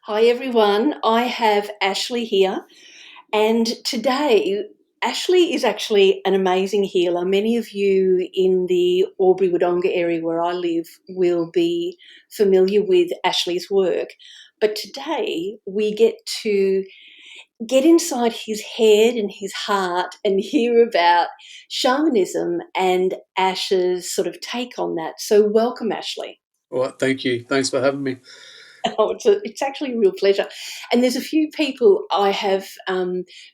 Hi everyone, I have Ashley here, and today Ashley is actually an amazing healer. Many of you in the Albury Wodonga area where I live will be familiar with Ashley's work, but today we get to get inside his head and his heart and hear about shamanism and Ash's sort of take on that. So welcome, Ashley. All right, thank you. Thanks for having me. Oh, it's actually a real pleasure. And there's a few people I have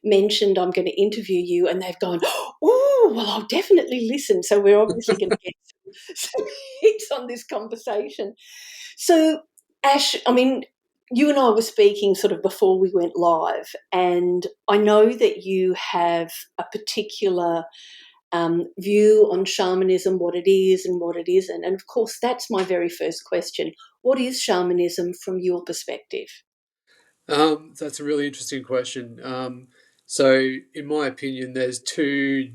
mentioned I'm going to interview you, and they've gone, oh, well, I'll definitely listen. So we're obviously going to get some hits on this conversation. So, Ash, I mean, you and I were speaking sort of before we went live, and I know that you have a particular view on shamanism, what it is and what it isn't. And of course, that's my very first question. What is shamanism from your perspective? That's a really interesting question. So, in my opinion, there's two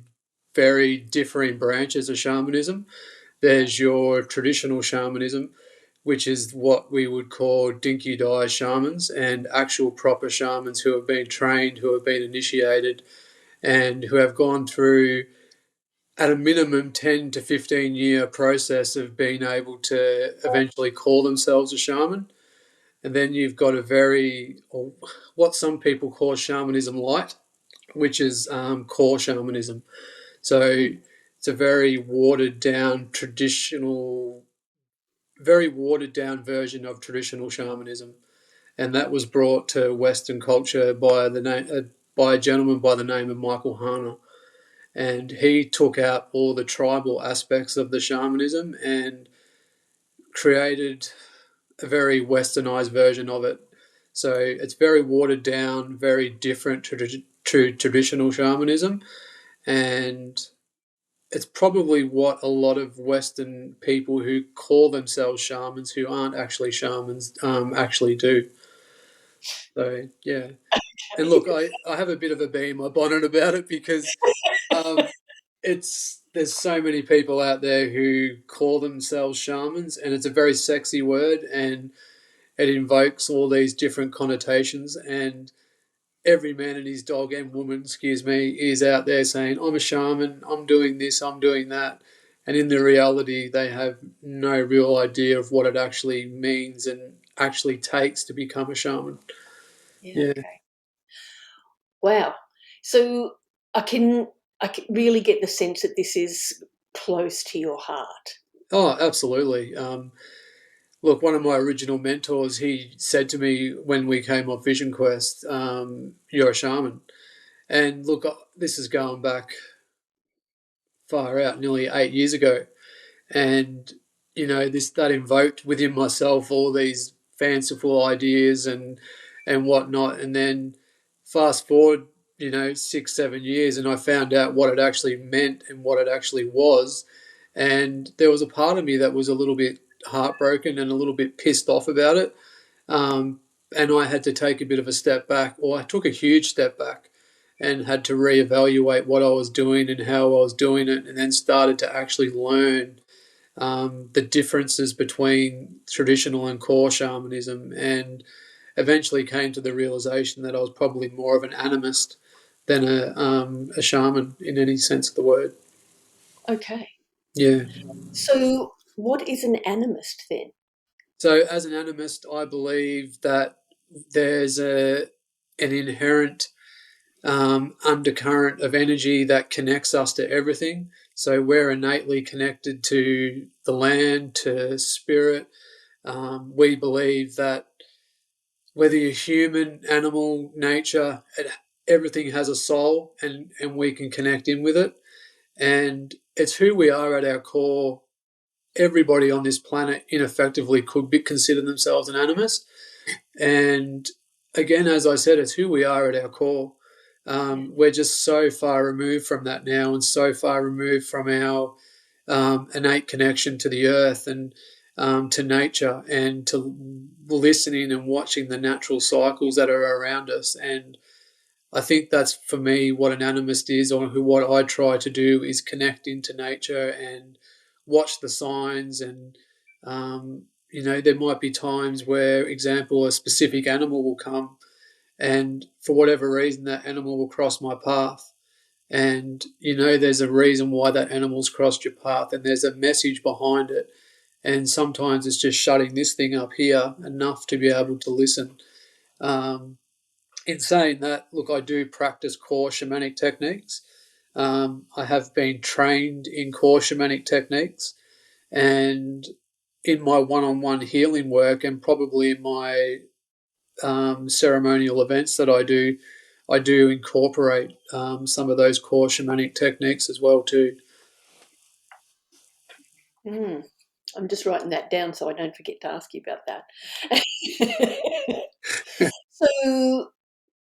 very differing branches of shamanism. There's your traditional shamanism, which is what we would call dinky dye shamans and actual proper shamans who have been trained, who have been initiated, and who have gone through at a minimum 10 to 15 year process of being able to eventually call themselves a shaman. And then you've got or what some people call shamanism light, which is core shamanism. So it's a very watered down version of traditional shamanism, and that was brought to Western culture by a gentleman by the name of Michael Harner, and he took out all the tribal aspects of the shamanism and created a very westernized version of it. So it's very watered down, very different to traditional shamanism, and it's probably what a lot of Western people who call themselves shamans, who aren't actually shamans, actually do. So yeah, and look, I have a bit of a bee in my bonnet about it because um, there's so many people out there who call themselves shamans, and it's a very sexy word, and it invokes all these different connotations, and every man and his dog and woman, excuse me, is out there saying, I'm a shaman, I'm doing this, I'm doing that. And in the reality, they have no real idea of what it actually means and actually takes to become a shaman. Yeah, Yeah. okay. Wow. So I can I can really get the sense that this is close to your heart. Oh, absolutely. Look, one of my original mentors, he said to me when we came off Vision Quest, you're a shaman. And look, this is going back far out, nearly 8 years ago. And that invoked within myself all these fanciful ideas and whatnot. And then fast forward 6 7 years, and I found out what it actually meant and what it actually was. And there was a part of me that was a little bit heartbroken and a little bit pissed off about it. And I had to take a bit of a step back, or I took a huge step back and had to reevaluate what I was doing and how I was doing it, and then started to actually learn the differences between traditional and core shamanism, and eventually came to the realization that I was probably more of an animist than a shaman in any sense of the word. Okay. Yeah. So what is an animist then? So as an animist, I believe that there's an inherent undercurrent of energy that connects us to everything. So we're innately connected to the land, to spirit. We believe that whether you're human, animal, nature, everything has a soul, and we can connect in with it. And it's who we are at our core. Everybody on this planet, ineffectively, consider themselves an animist. And again, as I said, it's who we are at our core. Yeah. We're just so far removed from that now, and so far removed from our innate connection to the earth and to nature, and to listening and watching the natural cycles that are around us. And I think that's, for me, what an animist is, or what I try to do is connect into nature and watch the signs and there might be times where, example, a specific animal will come, and for whatever reason, that animal will cross my path. And there's a reason why that animal's crossed your path, and there's a message behind it. And sometimes it's just shutting this thing up here enough to be able to listen. In saying that, look, I do practice core shamanic techniques. I have been trained in core shamanic techniques, and in my one-on-one healing work, and probably in my ceremonial events that I do incorporate some of those core shamanic techniques as well too. Mm. I'm just writing that down so I don't forget to ask you about that. So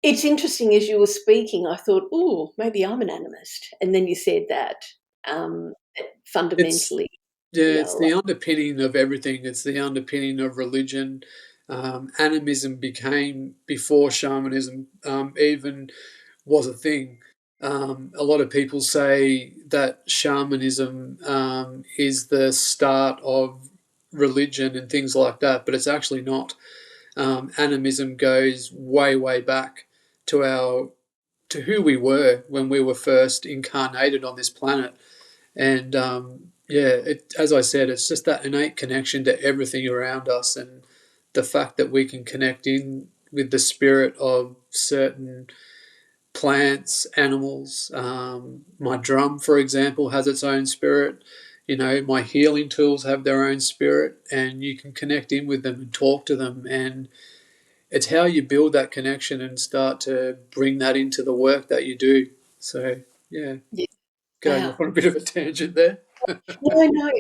it's interesting, as you were speaking, I thought, oh, maybe I'm an animist. And then you said that It's fundamentally we Yeah, are it's the alive. underpinning of everything. It's the underpinning of religion. Animism became, before shamanism even was a thing. A lot of people say that shamanism is the start of religion and things like that, but it's actually not. Animism goes way, way back to who we were when we were first incarnated on this planet. And as I said, it's just that innate connection to everything around us, and the fact that we can connect in with the spirit of certain plants, animals. My drum, for example, has its own spirit. My healing tools have their own spirit, and you can connect in with them and talk to them. And it's how you build that connection and start to bring that into the work that you do. So, yeah, Yeah. going Wow. off on a bit of a tangent there. No, no.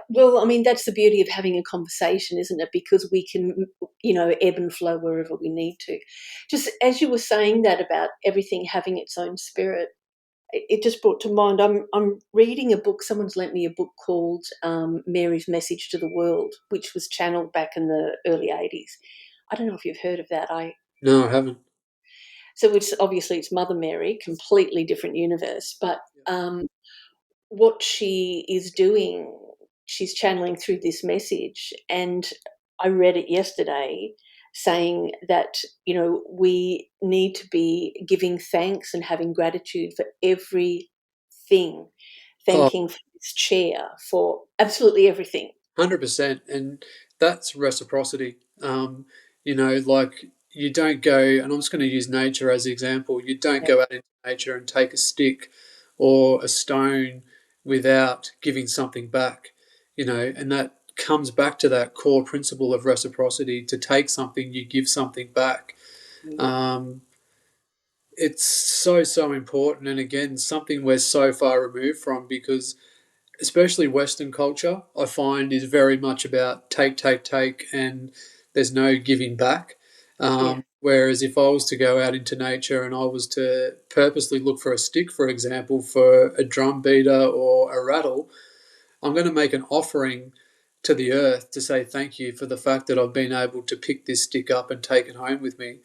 Well, I mean, that's the beauty of having a conversation, isn't it? Because we can, ebb and flow wherever we need to. Just as you were saying that about everything having its own spirit, it just brought to mind. I'm reading a book. Someone's lent me a book called Mary's Message to the World, which was channeled back in the early '80s. I don't know if you've heard of that. No, I haven't. So it's obviously it's Mother Mary, completely different universe, but what she is doing, she's channeling through this message. And I read it yesterday saying that, we need to be giving thanks and having gratitude for everything, Oh, thanking for this chair, for absolutely everything. 100%. And that's reciprocity. Like, you don't go, and I'm just going to use nature as an example. You don't Yeah, go out into nature and take a stick or a stone without giving something back, and that comes back to that core principle of reciprocity. To take something, you give something back. yeah, Um, it's so, so important. And again, something we're so far removed from, because especially Western culture, I find is very much about take, take, take, and there's no giving back. yeah, Whereas if I was to go out into nature and I was to purposely look for a stick, for example, for a drum beater or a rattle, I'm going to make an offering to the earth to say thank you for the fact that I've been able to pick this stick up and take it home with me.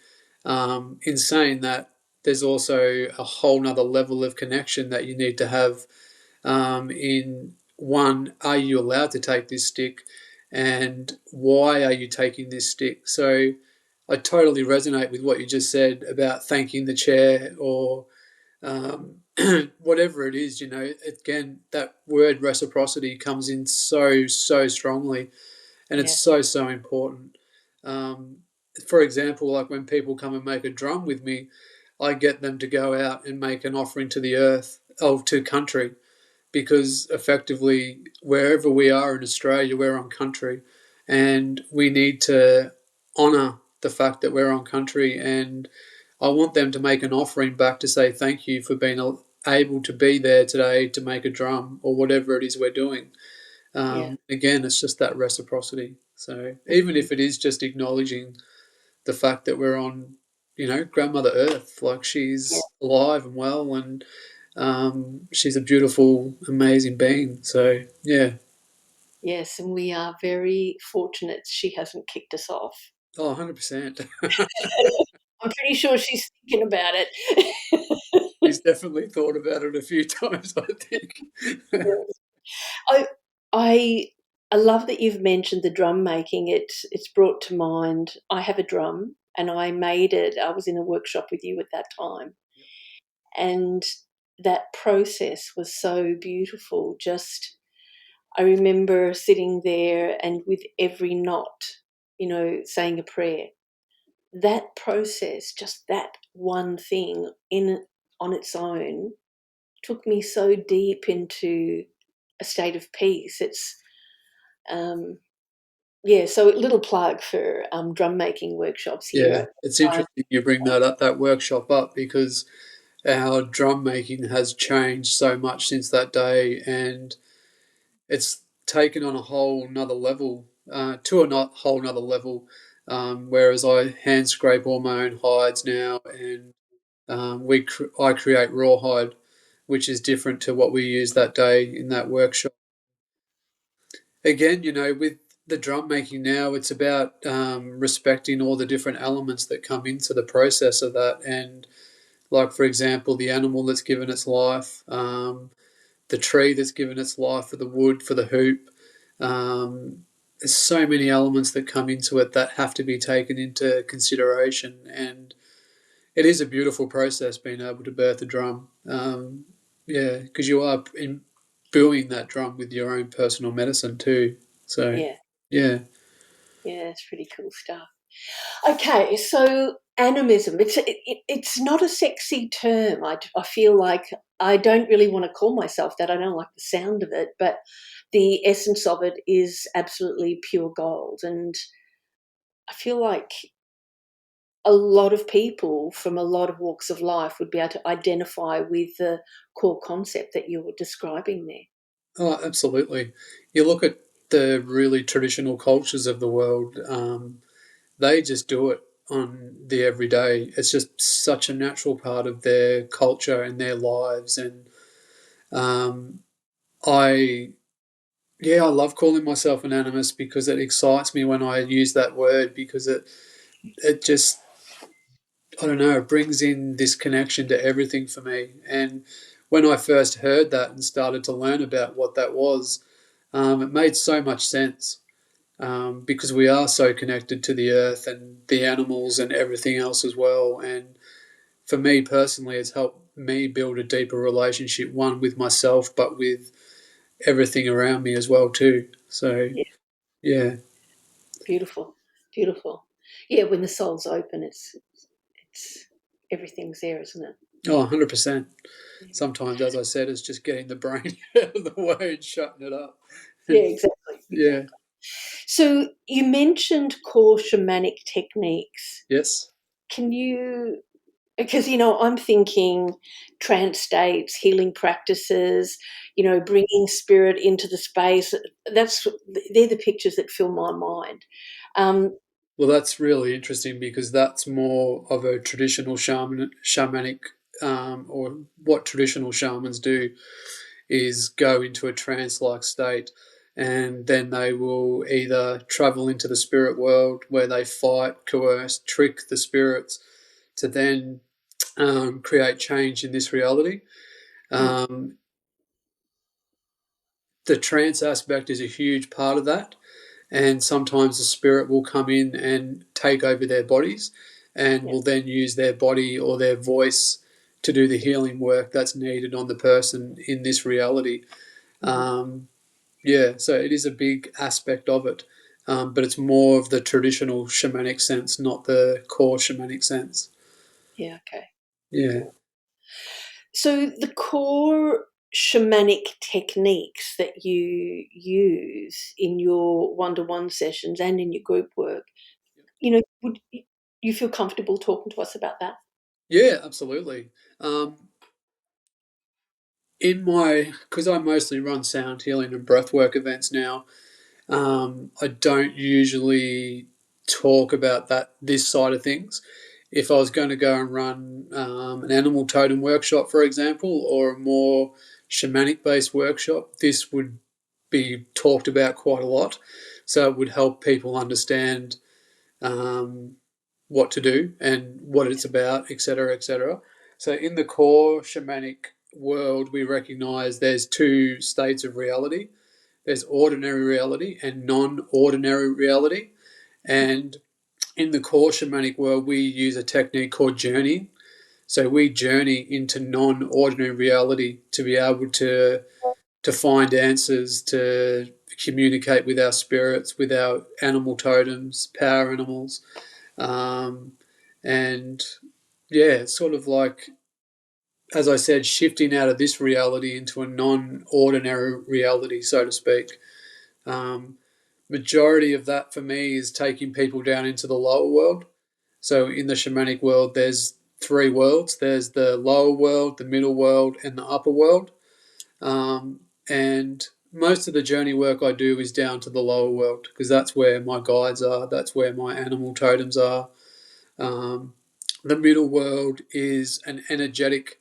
In saying that, there's also a whole nother level of connection that you need to have in one, are you allowed to take this stick, and why are you taking this stick? So I totally resonate with what you just said about thanking the chair, or um, whatever it is. Again, that word reciprocity comes in so, so strongly, and it's yeah, so, so important. um, for example, like when people come and make a drum with me, I get them to go out and make an offering to the earth, to country, because effectively, wherever we are in Australia, we're on country, and we need to honour the fact that we're on country. And I want them to make an offering back to say thank you for being able to be there today to make a drum or whatever it is we're doing. yeah, Again, it's just that reciprocity. So even if it is just acknowledging the fact that we're on, grandmother Earth, like, yeah. she's alive and well, and she's a beautiful, amazing being. So yeah. Yes, and we are very fortunate she hasn't kicked us off. Oh, 100%. I'm pretty sure she's thinking about it. He's definitely thought about it a few times, I think. I I I love that you've mentioned the drum making. It's brought to mind. I have a drum, and I made it. I was in a workshop with you at that time, and that process was so beautiful. Just I remember sitting there, and with every knot, saying a prayer. That process, just that one thing in on its own, took me so deep into a state of peace. It's um, Yeah, so a little plug for drum making workshops Yeah, here. it's Uh, interesting you bring that workshop up, because our drum making has changed so much since that day, and it's taken on a whole nother level, to a not whole nother level. Whereas I hand scrape all my own hides now, and I create rawhide, which is different to what we used that day in that workshop. Again, with the drum making now, it's about respecting all the different elements that come into the process of that, and like, for example, the animal that's given its life, the tree that's given its life, for the wood, for the hoop. There's so many elements that come into it that have to be taken into consideration, and it is a beautiful process being able to birth a drum. Yeah, because you are imbuing that drum with your own personal medicine too. So, yeah, yeah. yeah, it's pretty cool stuff. Okay, so animism. It's not a sexy term. I feel like I don't really want to call myself that. I don't like the sound of it, but the essence of it is absolutely pure gold. And I feel like a lot of people from a lot of walks of life would be able to identify with the core concept that you were describing there. Oh, absolutely. You look at the really traditional cultures of the world, they just do it on the everyday. It's just such a natural part of their culture and their lives. And um, I, yeah, I love calling myself an animist, because it excites me when I use that word, because it just, I don't know, it brings in this connection to everything for me. And when I first heard that and started to learn about what that was, it made so much sense, because we are so connected to the earth and the animals and everything else as well. And for me personally, it's helped me build a deeper relationship, one with myself, but with everything around me as well too. So, Yeah, yeah. beautiful, beautiful. Yeah, when the soul's open, it's everything's there, isn't it? Oh, 100%. Yeah, Sometimes, as I said, it's just getting the brain out of the way and shutting it up. yeah, And exactly, yeah, exactly. So you mentioned core shamanic techniques. yes. Can you, because I'm thinking trance states, healing practices, bringing spirit into the space. That's they're the pictures that fill my mind. Um, Well, that's really interesting, because that's more of a traditional shamanic, or what traditional shamans do is go into a trance-like state, and then they will either travel into the spirit world, where they fight, coerce, trick the spirits to then create change in this reality. mm, Um, the trance aspect is a huge part of that, and sometimes the spirit will come in and take over their bodies, and yeah, will then use their body or their voice to do the healing work that's needed on the person in this reality. mhm, Um, yeah, so it is a big aspect of it, but it's more of the traditional shamanic sense, not the core shamanic sense. yeah, okay, Yeah. cool. So the core shamanic techniques that you use in your one-to-one sessions and in your group work, would you feel comfortable talking to us about that? Yeah, absolutely. Um, because I mostly run sound healing and breathwork events now, I don't usually talk about this side of things. If I was going to go and run an animal totem workshop, for example, or a more shamanic based workshop, this would be talked about quite a lot. So it would help people understand um, what to do and what it's about, etc., etc. So in the core shamanic world, we recognize there's two states of reality. there's ordinary reality and non-ordinary reality. And in the core shamanic world, we use a technique called journeying. So we journey into non-ordinary reality to be able to find answers, to communicate with our spirits, with our animal totems, power animals, and yeah, it's sort of like, as I said, shifting out of this reality into a non-ordinary reality, so to speak. Majority of that for me is taking people down into the lower world. So in the shamanic world, there's three worlds. There's the lower world, the middle world, and the upper world. And most of the journey work I do is down to the lower world because that's where my guides are. That's where my animal totems are. The middle world is an energetic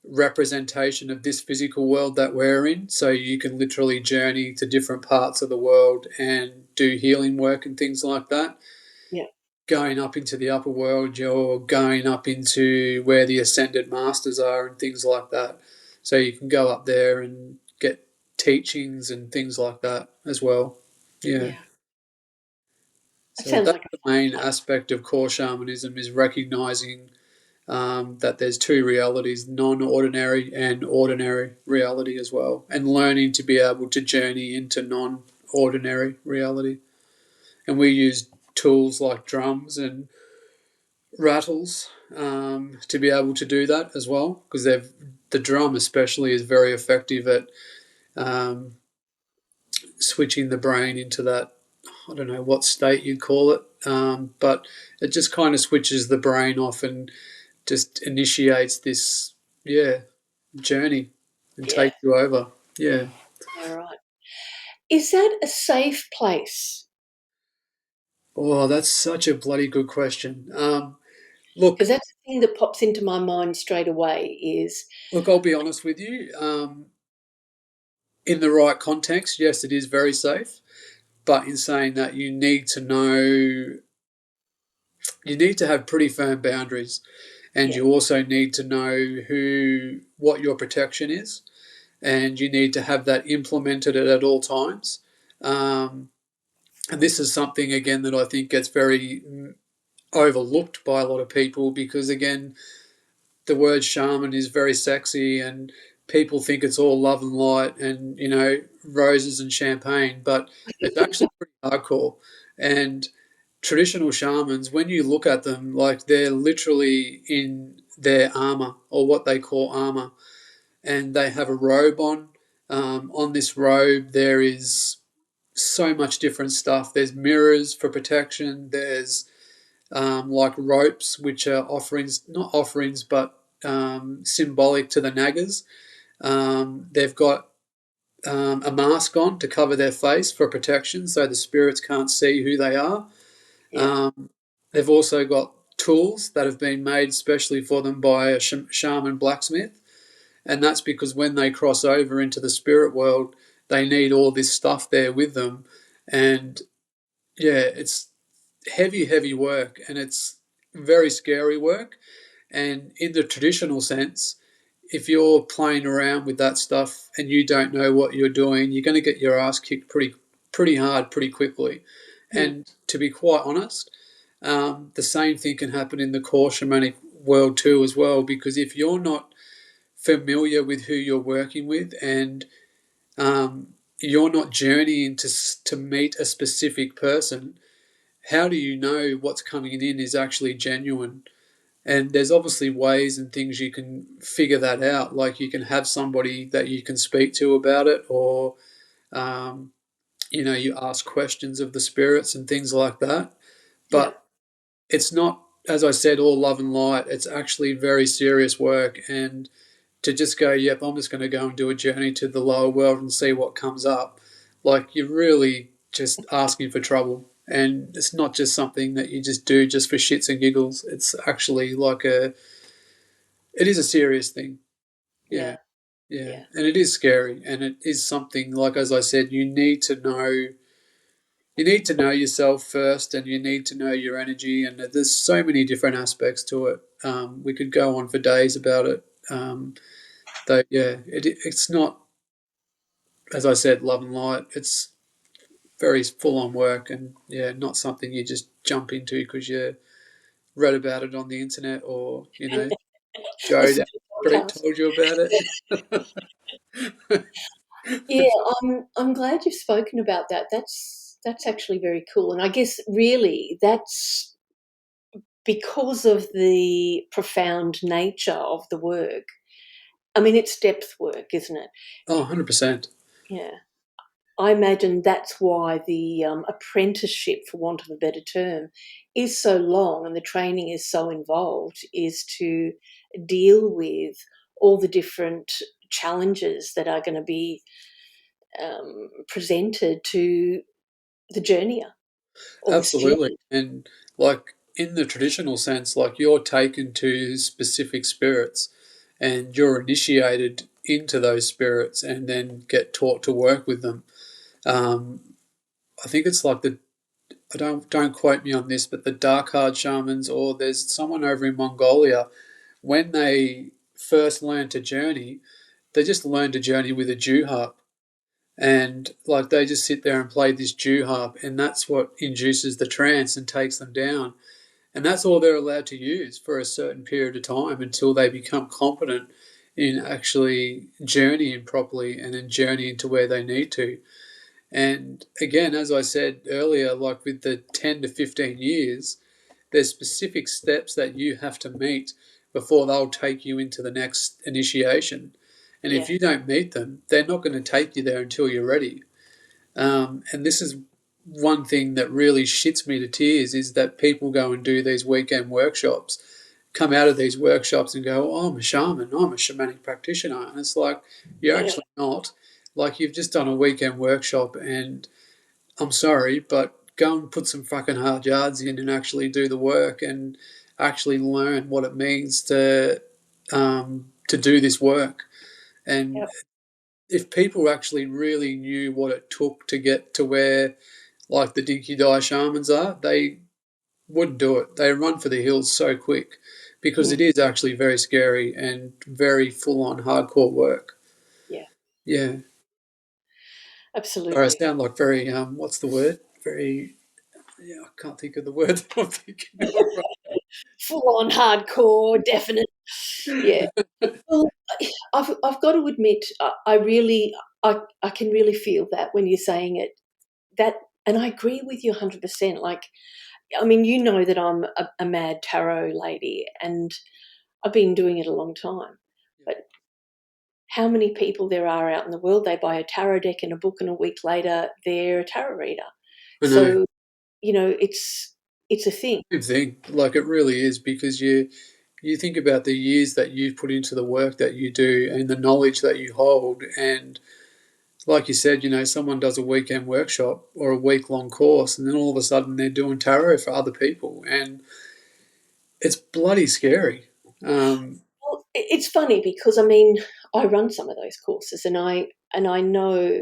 representation of this physical world that we're in. So you can literally journey to different parts of the world and do healing work and things like that. Yeah. Going up into the upper world, you're going up into where the ascended masters are and things like that. So you can go up there and get teachings and things like that as well. Yeah. That So sounds that's like the a fun main place. aspect of core shamanism, is recognizing that there's two realities, non-ordinary and ordinary reality as well, and learning to be able to journey into non-ordinary reality. And we use tools like drums and rattles to be able to do that as well, because the drum especially is very effective at switching the brain into that, I don't know what state you'd call it, but it just kind of switches the brain off and just initiates this, journey and Yeah. takes you over. Yeah. All right. Is that a safe place? Oh, that's such a bloody good question. Look, Because that's the thing that pops into my mind straight away is, I'll be honest with you. In the right context, yes, it is very safe. But in saying that, you need to have pretty firm boundaries, and yeah, you also need to know what your protection is, and you need to have that implemented at all times. And this is something again that I think gets very overlooked by a lot of people because again, the word shaman is very sexy and people think it's all love and light and roses and champagne, but it's actually pretty hardcore. And traditional shamans, when you look at them, like they're literally in their armor or what they call armor, and they have a robe on. On this robe, there is so much different stuff. There's mirrors for protection. There's like ropes, which are offerings, not offerings, but symbolic to the nagas. They've got a mask on to cover their face for protection so the spirits can't see who they are. yeah, They've also got tools that have been made specially for them by a shaman blacksmith. And that's because when they cross over into the spirit world, they need all this stuff there with them. And yeah, it's heavy, heavy work and it's very scary work. And in the traditional sense, if you're playing around with that stuff and you don't know what you're doing, you're going to get your ass kicked pretty hard, pretty quickly. mm, And to be quite honest, the same thing can happen in the core shamanic world too, as well. Because if you're not familiar with who you're working with and you're not journeying to meet a specific person, how do you know what's coming in is actually genuine? And there's obviously ways and things you can figure that out. Like you can have somebody that you can speak to about it, or you ask questions of the spirits and things like that. yeah, But it's not, as I said, all love and light. It's actually very serious work. And to just go, yep, I'm just going to go and do a journey to the lower world and see what comes up, like you're really just asking for trouble. And it's not just something that you just do just for shits and giggles. It's actually it is a serious thing. Yeah, yeah, yeah. yeah, And it is scary. And it is something, like, as I said, you need to know yourself first and you need to know your energy. And there's so many different aspects to it. We could go on for days about it. Though, yeah, it's not as I said, love and light. It's very full on work, and yeah, not something you just jump into because you read about it on the internet, or Joe Listen down to the the street podcast. told you about it. Yeah, I'm glad you've spoken about that. That's actually very cool, and I guess really that's because of the profound nature of the work. I mean, it's depth work, isn't it? Oh, 100%. Yeah. I imagine that's why the apprenticeship, for want of a better term, is so long and the training is so involved, is to deal with all the different challenges that are going to be presented to the journeyer or the Absolutely. student. And like in the traditional sense, like you're taken to specific spirits and you're initiated into those spirits and then get taught to work with them. Um, I think it's like I don't quote me on this, but the dark hard shamans, or there's someone over in Mongolia, when they first learn to journey, they just learn to journey with a Jew harp. And like they just sit there and play this Jew harp, and that's what induces the trance and takes them down. And that's all they're allowed to use for a certain period of time until they become competent in actually journeying properly and then journeying to where they need to. And again, as I said earlier, like with the 10 to 15 years, there's specific steps that you have to meet before they'll take you into the next initiation. And if Yeah, you don't meet them, they're not going to take you there until you're ready. And this is one thing that really shits me to tears is that people go and do these weekend workshops, come out of these workshops and go, oh, I'm a shaman, I'm a shamanic practitioner. And it's like, you're yeah, actually not. Like, you've just done a weekend workshop, and I'm sorry, but go and put some fucking hard yards in and actually do the work and actually learn what it means to do this work. And yep, if people actually really knew what it took to get to where like the Dinky Die shamans are, they wouldn't do it. They run for the hills so quick because mm, it is actually very scary and very full on hardcore work. yeah, Yeah. Sorry, I absolutely. sound like very what's the word? Very, yeah, I can't think of the word that I'm thinking of. Full on hardcore, definite. Yeah. Well, I've got to admit, I really, I can really feel that when you're saying it. That, and I agree with you 100%. Like, I mean, you know that I'm a mad tarot lady, and I've been doing it a long time. But how many people there are out in the world? They buy a tarot deck and a book, and a week later they're a tarot reader. I know. So it's a thing. Same thing. Like it really is because you think about the years that you've put into the work that you do and the knowledge that you hold, and like you said, someone does a weekend workshop or a week long course, and then all of a sudden they're doing tarot for other people, and it's bloody scary. Um, Well, it's funny because I mean I run some of those courses, and I know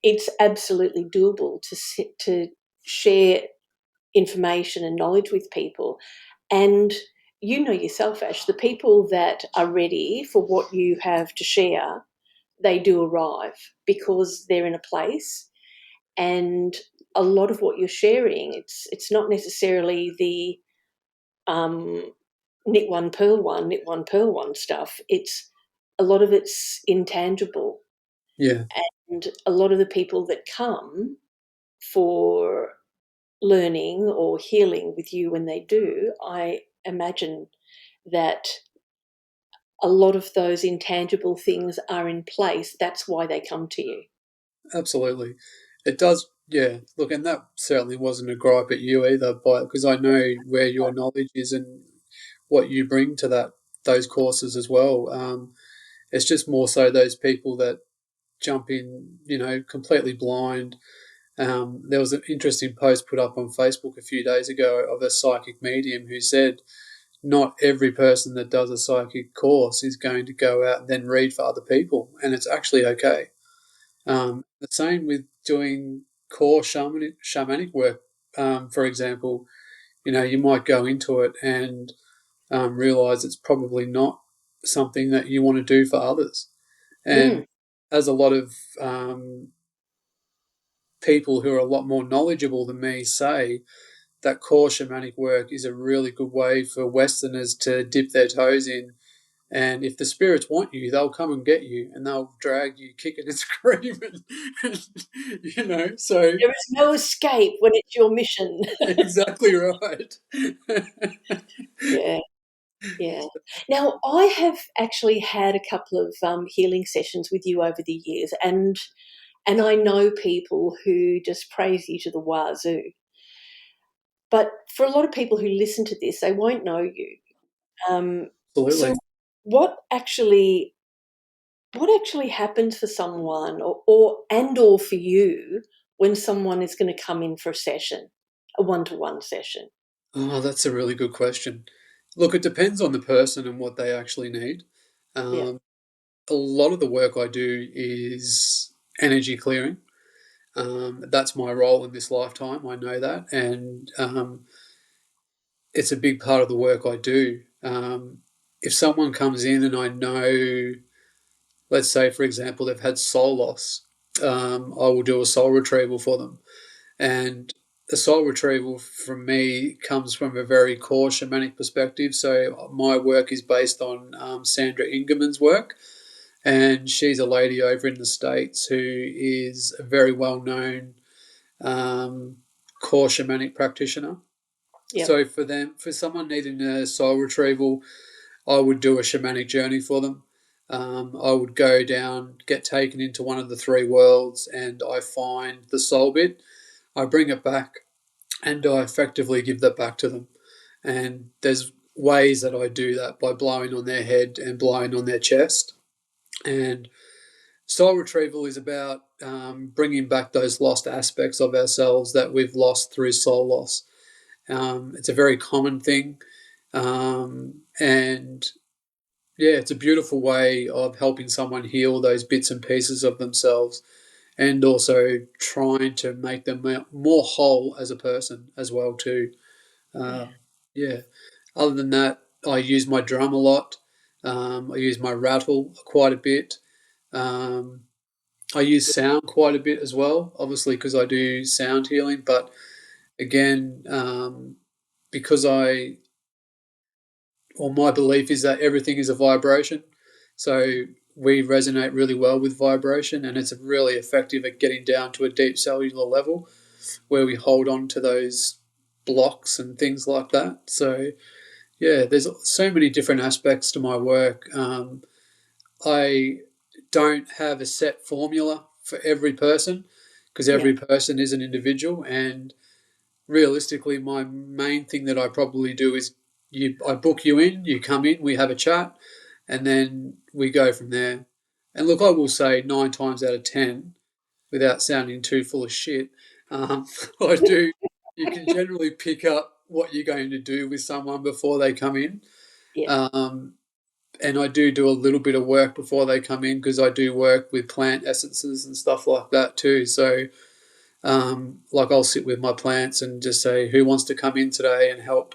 it's absolutely doable to share information and knowledge with people. And you know yourself, Ash, the people that are ready for what you have to share, they do arrive because they're in a place. And a lot of what you're sharing, it's not necessarily the um, knit one, pearl one stuff. It's a lot of it's intangible. yeah, And a lot of the people that come for learning or healing with you when they do, I imagine that a lot of those intangible things are in place. That's why they come to you. absolutely. It does. Yeah, look, and that certainly wasn't a gripe at you either, but because I know where your knowledge is and what you bring to those courses as well. It's just more so those people that jump in, completely blind. There was an interesting post put up on Facebook a few days ago of a psychic medium who said not every person that does a psychic course is going to go out and then read for other people, and it's actually okay. The same with doing core shamanic work. For example, you might go into it and realize it's probably not something that you want to do for others. And Mm. as a lot of people who are a lot more knowledgeable than me say, that core shamanic work is a really good way for Westerners to dip their toes in. And if the spirits want you, they'll come and get you, and they'll drag you kicking and screaming. So There is no escape when it's your mission. exactly right. Yeah, yeah. Now, I have actually had a couple of healing sessions with you over the years, and I know people who just praise you to the wazoo. But for a lot of people who listen to this, they won't know you. So, Absolutely. what actually happens for someone, or for you, when someone is going to come in for a session, a one-to-one session? Oh, that's a really good question. Look, it depends on the person and what they actually need. Yeah, Um, a lot of the work I do is energy clearing. That's my role in this lifetime. I know that, and it's a big part of the work I do. If someone comes in and I know, let's say, for example, they've had soul loss, I will do a soul retrieval for them. And the soul retrieval from me comes from a very core shamanic perspective. So my work is based on Sandra Ingerman's work. And she's a lady over in the States who is a very well known um, core shamanic practitioner. yeah, So for someone needing a soul retrieval, I would do a shamanic journey for them. I would go down, get taken into one of the three worlds, and I find the soul bit. I bring it back, and I effectively give that back to them. And there's ways that I do that by blowing on their head and blowing on their chest. And soul retrieval is about bringing back those lost aspects of ourselves that we've lost through soul loss. It's a very common thing. And yeah, it's a beautiful way of helping someone heal those bits and pieces of themselves, and also trying to make them more whole as a person as well too. yeah. Yeah. Other than that, I use my drum a lot. I use my rattle quite a bit. Um, I use sound quite a bit as well, obviously because I do sound healing. But again, because my belief is that everything is a vibration. So we resonate really well with vibration, and it's really effective at getting down to a deep cellular level where we hold on to those blocks and things like that. So yeah, there's so many different aspects to my work. I don't have a set formula for every person because Yeah. every person is an individual, and realistically, my main thing that I probably do is I book you in, you come in, we have a chat, and then we go from there. And look, I will say 9 times out of 10, without sounding too full of shit, um, I do. You can generally pick up what you're going to do with someone before they come in. Yeah. Um, and I do a little bit of work before they come in because I do work with plant essences and stuff like that too. So like I'll sit with my plants and just say, who wants to come in today and help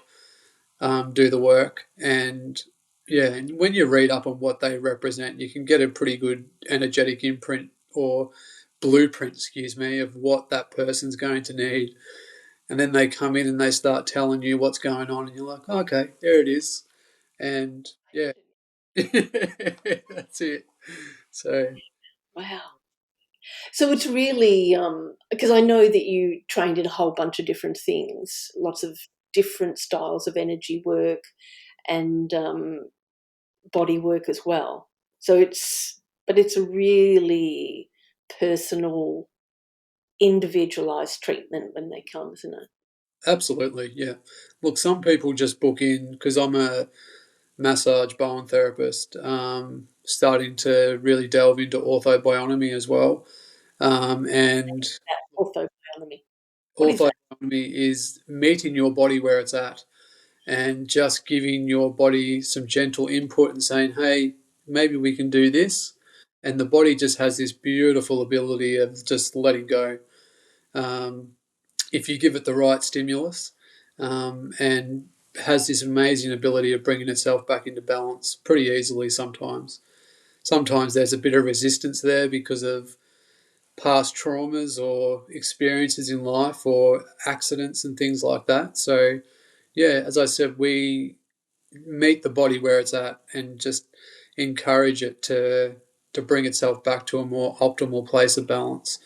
do the work? And yeah, and when you read up on what they represent, you can get a pretty good energetic imprint or blueprint, excuse me, of what that person's going to need. And then they come in and they start telling you what's going on, and you're like, oh, okay, there it is. And yeah, that's it. So Wow. So it's really because I know that you trained in a whole bunch of different things, lots of different styles of energy work and body work as well. So it's a really personal, individualized treatment when they come, isn't it? absolutely, yeah. Look, some people just book in because I'm a massage Bowen Therapist, starting to really delve into orthobionomy as well. And That orthobionomy. What is that? orthobionomy is meeting your body where it's at and just giving your body some gentle input and saying, hey, maybe we can do this. And the body just has this beautiful ability of just letting go. Um, if you give it the right stimulus, and has this amazing ability of bringing itself back into balance pretty easily sometimes. sometimes there's a bit of resistance there because of past traumas or experiences in life or accidents and things like that. So, yeah, as I said, we meet the body where it's at and just encourage it to bring itself back to a more optimal place of balance.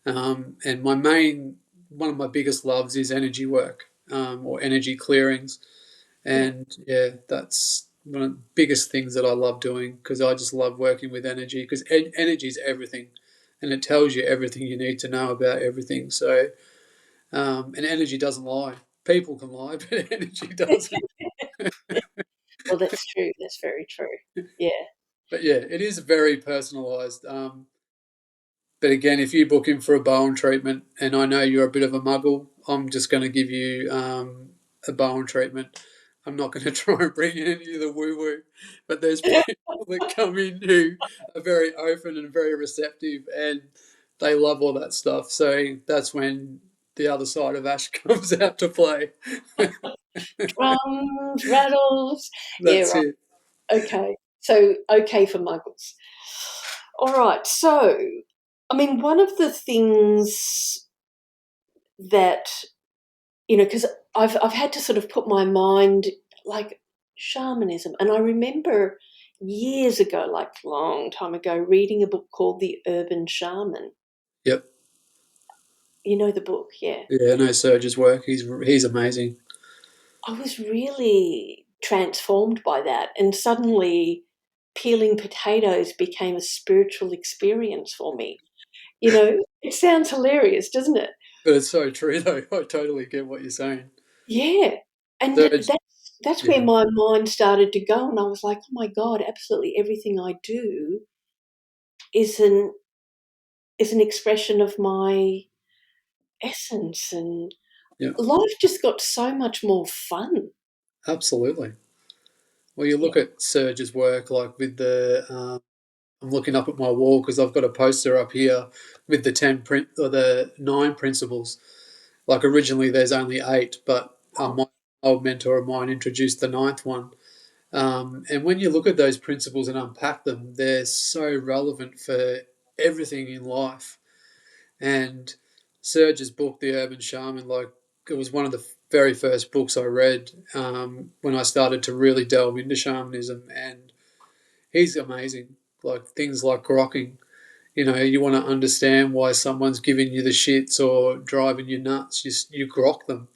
And one of my biggest loves is energy work, or energy clearings. Yeah. And yeah, that's one of the biggest things that I love doing, because I just love working with energy, because energy is everything, and it tells you everything you need to know about everything. So, and energy doesn't lie. People can lie, but energy doesn't. Well, that's true. That's very true. Yeah. But yeah, it is very personalised. But again, if you book in for a Bowen treatment, and I know you're a bit of a muggle, I'm just going to give you a Bowen treatment. I'm not going to try and bring in any of the woo woo. But there's people that come in who are very open and very receptive, and they love all that stuff. So that's when the other side of Ash comes out to play. Drums, rattles. Yeah, That's right. it. Okay. So, okay for muggles. All right. So, I mean, one of the things that, because I've had to sort of put my mind, like, shamanism, and I remember years ago, like long time ago, reading a book called The Urban Shaman. Yep. You know the book, yeah. Yeah, I know Serge's work. He's amazing. I was really transformed by that, and suddenly peeling potatoes became a spiritual experience for me. It sounds hilarious, doesn't it? But it's so true, though. I totally get what you're saying. Yeah. And Serge, that's where yeah, my mind started to go, and I was like, "Oh my god, absolutely everything I do is an expression of my essence, and yeah, life just got so much more fun." absolutely. Well, you Yeah. look at Serge's work, like with I'm looking up at my wall because I've got a poster up here with the 10 print or the 9 principles. Like originally there's only 8, but Oh, my old mentor of mine introduced the ninth one. And when you look at those principles and unpack them, they're so relevant for everything in life. And Serge's book, The Urban Shaman, like it was one of the very first books I read when I started to really delve into shamanism. And he's amazing. Like things like grokking. You want to understand why someone's giving you the shits or driving you nuts. You grok them.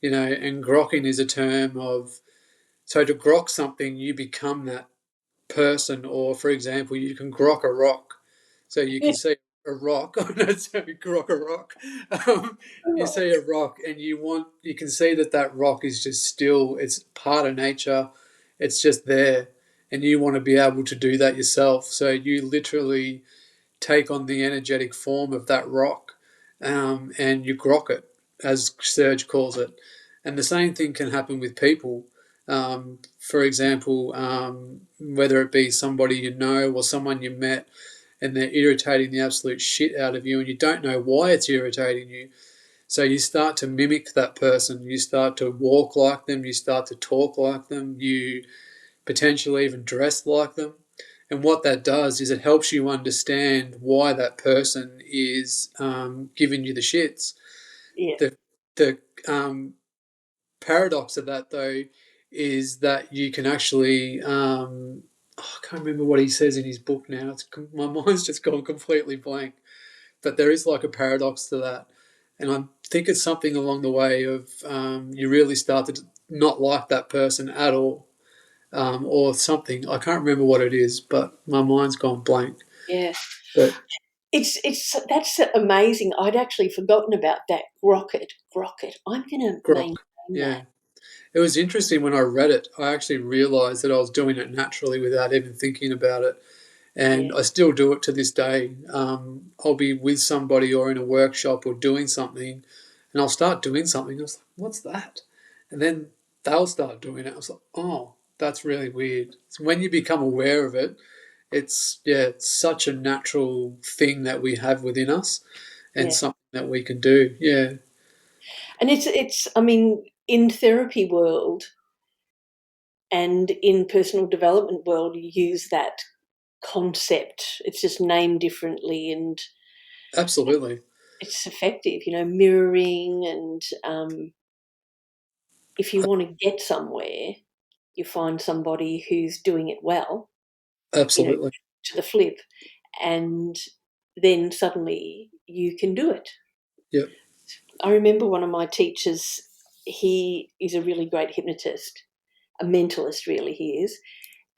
And grokking is a term of, so to grok something, you become that person. Or, for example, you can grok a rock. So you yeah. can see a rock. I know it's how you grok a rock. You Right. see a rock, and you can see that rock is just still. It's part of nature. It's just there, and you want to be able to do that yourself. So you literally take on the energetic form of that rock, and you grok it, as Serge calls it. And the same thing can happen with people. For example, whether it be somebody you know or someone you met, and they're irritating the absolute shit out of you, and you don't know why it's irritating you. So you start to mimic that person. You start to walk like them. You start to talk like them. You potentially even dress like them. And what that does is it helps you understand why that person is giving you the shits. Yeah. The the paradox of that, though, is that you can actually I can't remember what he says in his book now. My mind's just gone completely blank. But there is like a paradox to that, and I think it's something along the way of you really start to not like that person at all, or something. I can't remember what it is, but my mind's gone blank. Yeah. But It's that's amazing. I'd actually forgotten about that. Grocket. I'm gonna grok, maintain that. yeah. It was interesting when I read it. I actually realised that I was doing it naturally without even thinking about it. Yeah. And I still do it to this day. I'll be with somebody or in a workshop or doing something, and I'll start doing something. I was like, "What's that?" And then they'll start doing it. I was like, "Oh, that's really weird." So when you become aware of it, it's such a natural thing that we have within us, and Yeah. something that we can do. Yeah, And it's I mean, in therapy world and in personal development world, you use that concept. It's just named differently, and Absolutely. it's effective, mirroring. And if you want to get somewhere, you find somebody who's doing it well, Absolutely. to the flip, and then suddenly you can do it. Yep. I remember one of my teachers, he is a really great hypnotist, a mentalist, really, he is.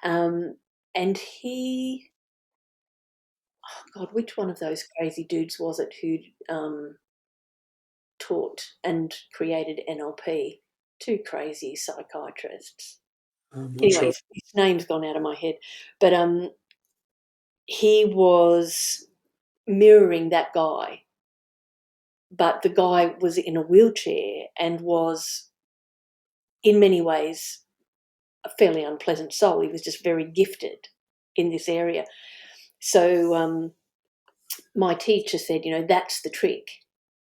And he, oh God, which one of those crazy dudes was it who taught and created NLP? Two crazy psychiatrists. I'm not Anyway, sure. his name's gone out of my head. But he was mirroring that guy, but the guy was in a wheelchair and was, in many ways, a fairly unpleasant soul. He was just very gifted in this area. So my teacher said, that's the trick,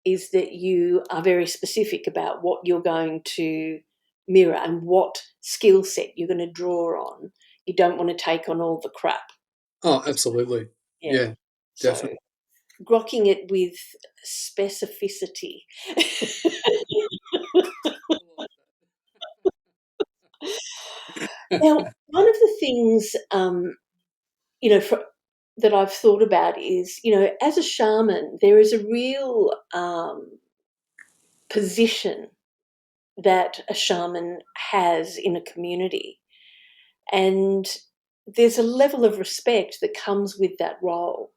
is that you are very specific about what you're going to mirror and what skill set you're going to draw on. You don't want to take on all the crap. Oh, absolutely. Yeah. Yeah, So definitely. grokking it with specificity. Now, one of the things, that I've thought about is, as a shaman, there is a real position that a shaman has in a community. And there's a level of respect that comes with that role.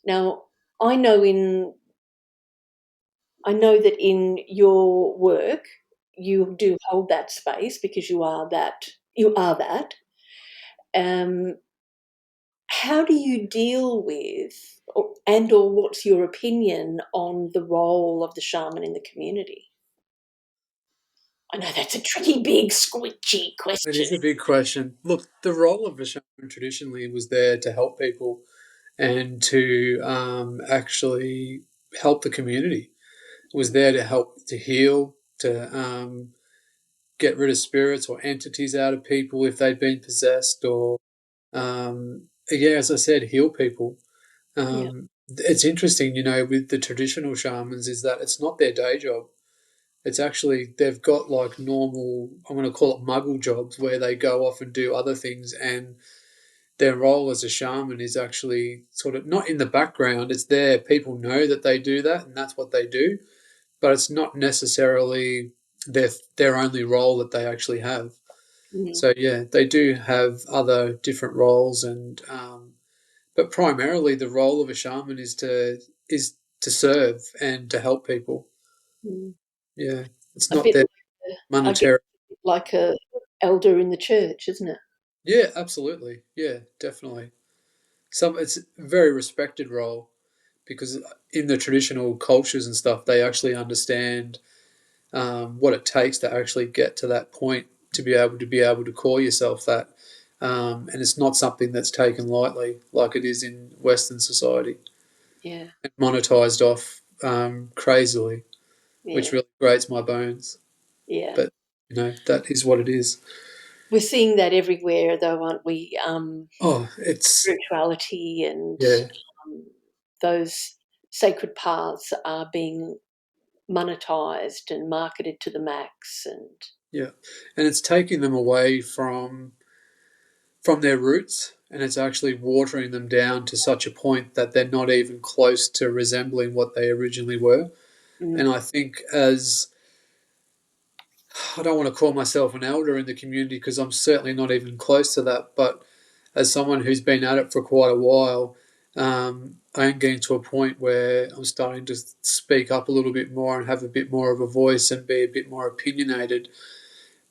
Now, I know in I know that in your work you do hold that space because you are that. You are that. Um, how do you deal with, or what's your opinion on the role of the shaman in the community? I know that's a tricky, big, squishy It question. is a big question. Look, the role of a shaman traditionally was there to help people and to actually help the community. It was there to help to heal, to get rid of spirits or entities out of people if they'd been possessed, or yeah, as I said, heal people. Yeah. It's interesting, with the traditional shamans, is that it's not their day job. It's actually, they've got like normal, I'm going to call it muggle jobs, where they go off and do other things, and their role as a shaman is actually sort of not in the background. It's there. People know that they do that, and that's what they do, but it's not necessarily their only role that they actually have. Mm, So yeah, they do have other different roles, and but primarily the role of a shaman is to serve and to help people. mm. Yeah, it's A not bit their I guess, monetary. like a elder in the church, isn't it? Yeah, absolutely. Yeah, definitely. It's a very respected role because in the traditional cultures and stuff, they actually understand what it takes to actually get to that point to be able to call yourself that, and it's not something that's taken lightly like it is in Western society Yeah, and monetized off crazily, which yeah, really grates my bones. yeah. But that is what it is. We're seeing that everywhere, though, aren't we? Oh, it's Spirituality and yeah, um, those sacred paths are being monetized and marketed to the max. And yeah, and it's taking them away from their roots, and it's actually watering them down to such a point that they're not even close to resembling what they originally were. mm, And I think, as I don't want to call myself an elder in the community because I'm certainly not even close to that, but as someone who's been at it for quite a while, I am getting to a point where I'm starting to speak up a little bit more and have a bit more of a voice and be a bit more opinionated,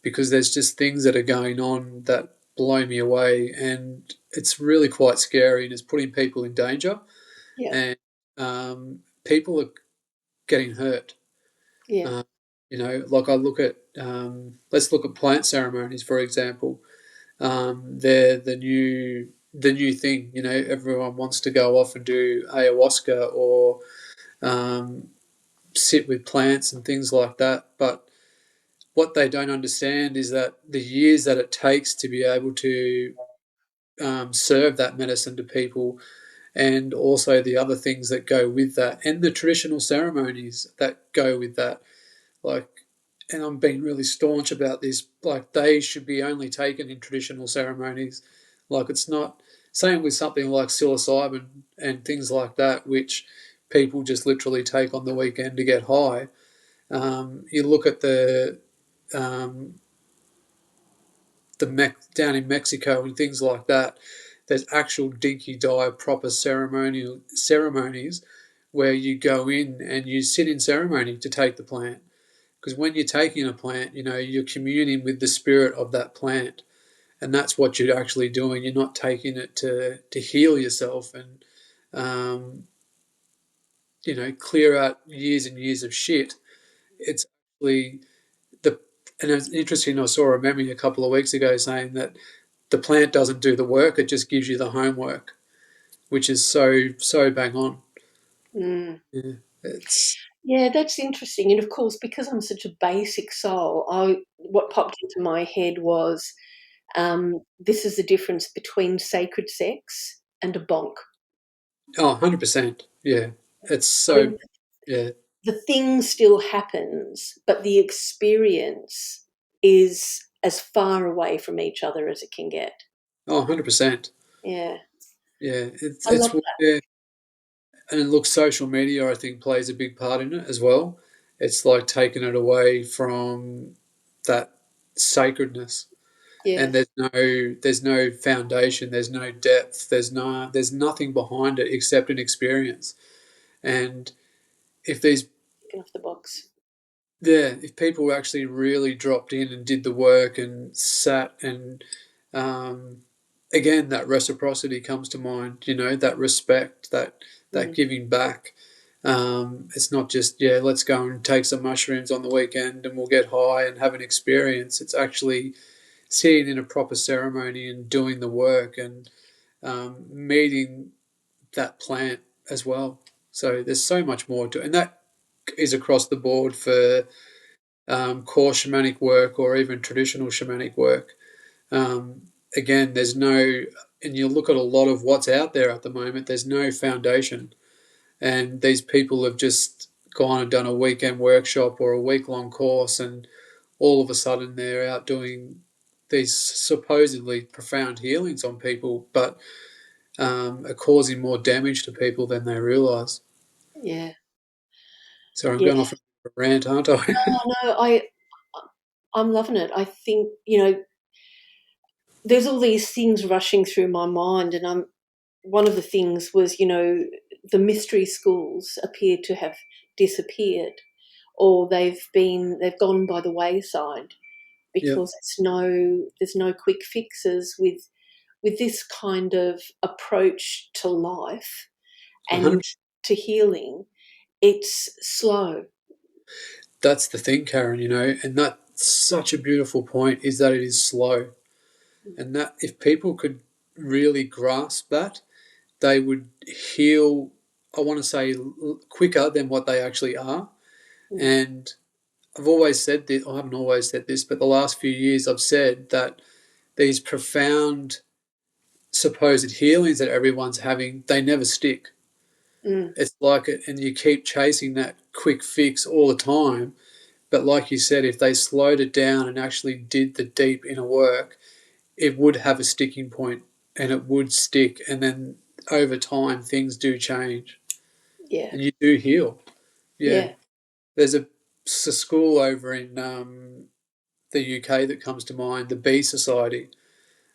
because there's just things that are going on that blow me away, and it's really quite scary, and it's putting people in danger, yeah, and people are getting hurt. yeah, Uh, like I look at, let's look at plant ceremonies for example. They're the new thing. Everyone wants to go off and do ayahuasca or um, sit with plants and things like that. But what they don't understand is that the years that it takes to be able to serve that medicine to people, and also the other things that go with that, and the traditional ceremonies that go with that. Like, and I'm being really staunch about this, like they should be only taken in traditional ceremonies. Like, it's not, same with something like psilocybin and things like that, which people just literally take on the weekend to get high. You look at um, down in Mexico and things like that. There's actual dinky die proper ceremonies where you go in and you sit in ceremony to take the plant. Because when you're taking a plant, you're communing with the spirit of that plant, and that's what you're actually doing. You're not taking it to heal yourself and clear out years and years of shit. It's actually the and it's interesting. I saw a meme a couple of weeks ago saying that the plant doesn't do the work; it just gives you the homework, which is so bang on. Mm. Yeah, it's Yeah, that's interesting. And of course, because I'm such a basic soul, what popped into my head was this is the difference between sacred sex and a bonk. 100%. Yeah, it's I so mean, yeah. the thing still happens, but the experience is as far away from each other as it can get. 100%. Yeah, Yeah, it's I love it's that. yeah. And look, social media I think plays a big part in it as well. It's like taking it away from that sacredness, and Yes, there's no foundation, there's no depth, there's nothing behind it except an experience. And if these ticking off the box. yeah, if people actually really dropped in and did the work and sat and um, again, that reciprocity comes to mind. That respect, that Mm, giving back. It's not just let's go and take some mushrooms on the weekend and we'll get high and have an experience. It's actually sitting in a proper ceremony and doing the work and meeting that plant as well. So there's so much more to it, and that is across the board for core shamanic work or even traditional shamanic work. Again, there's no, and you look at a lot of what's out there at the moment, there's no foundation. And these people have just gone and done a weekend workshop or a week long course, and all of a sudden they're out doing these supposedly profound healings on people, but are causing more damage to people than they realise. yeah, So I'm yeah. going off a rant, aren't I? Oh no, I'm loving it. I think there's all these things rushing through my mind, and one of the things was the mystery schools appear to have disappeared, or they've gone by the wayside Yep, because there's no quick fixes with this kind of approach to life 100%. and to healing. It's slow. That's the thing, Karen, and that's such a beautiful point is that it is slow. And that if people could really grasp that, they would heal, I want to say, quicker than what they actually are. Mm, And I've always said this, I haven't always said this, but the last few years I've said that these profound supposed healings that everyone's having, they never stick. mm, It's like it, and you keep chasing that quick fix all the time. But like you said, if they slowed it down and actually did the deep inner work, it would have a sticking point and it would stick. And then over time, things do change yeah, and you do heal. Yeah. yeah. There's a school over in the UK that comes to mind, the Bee Society.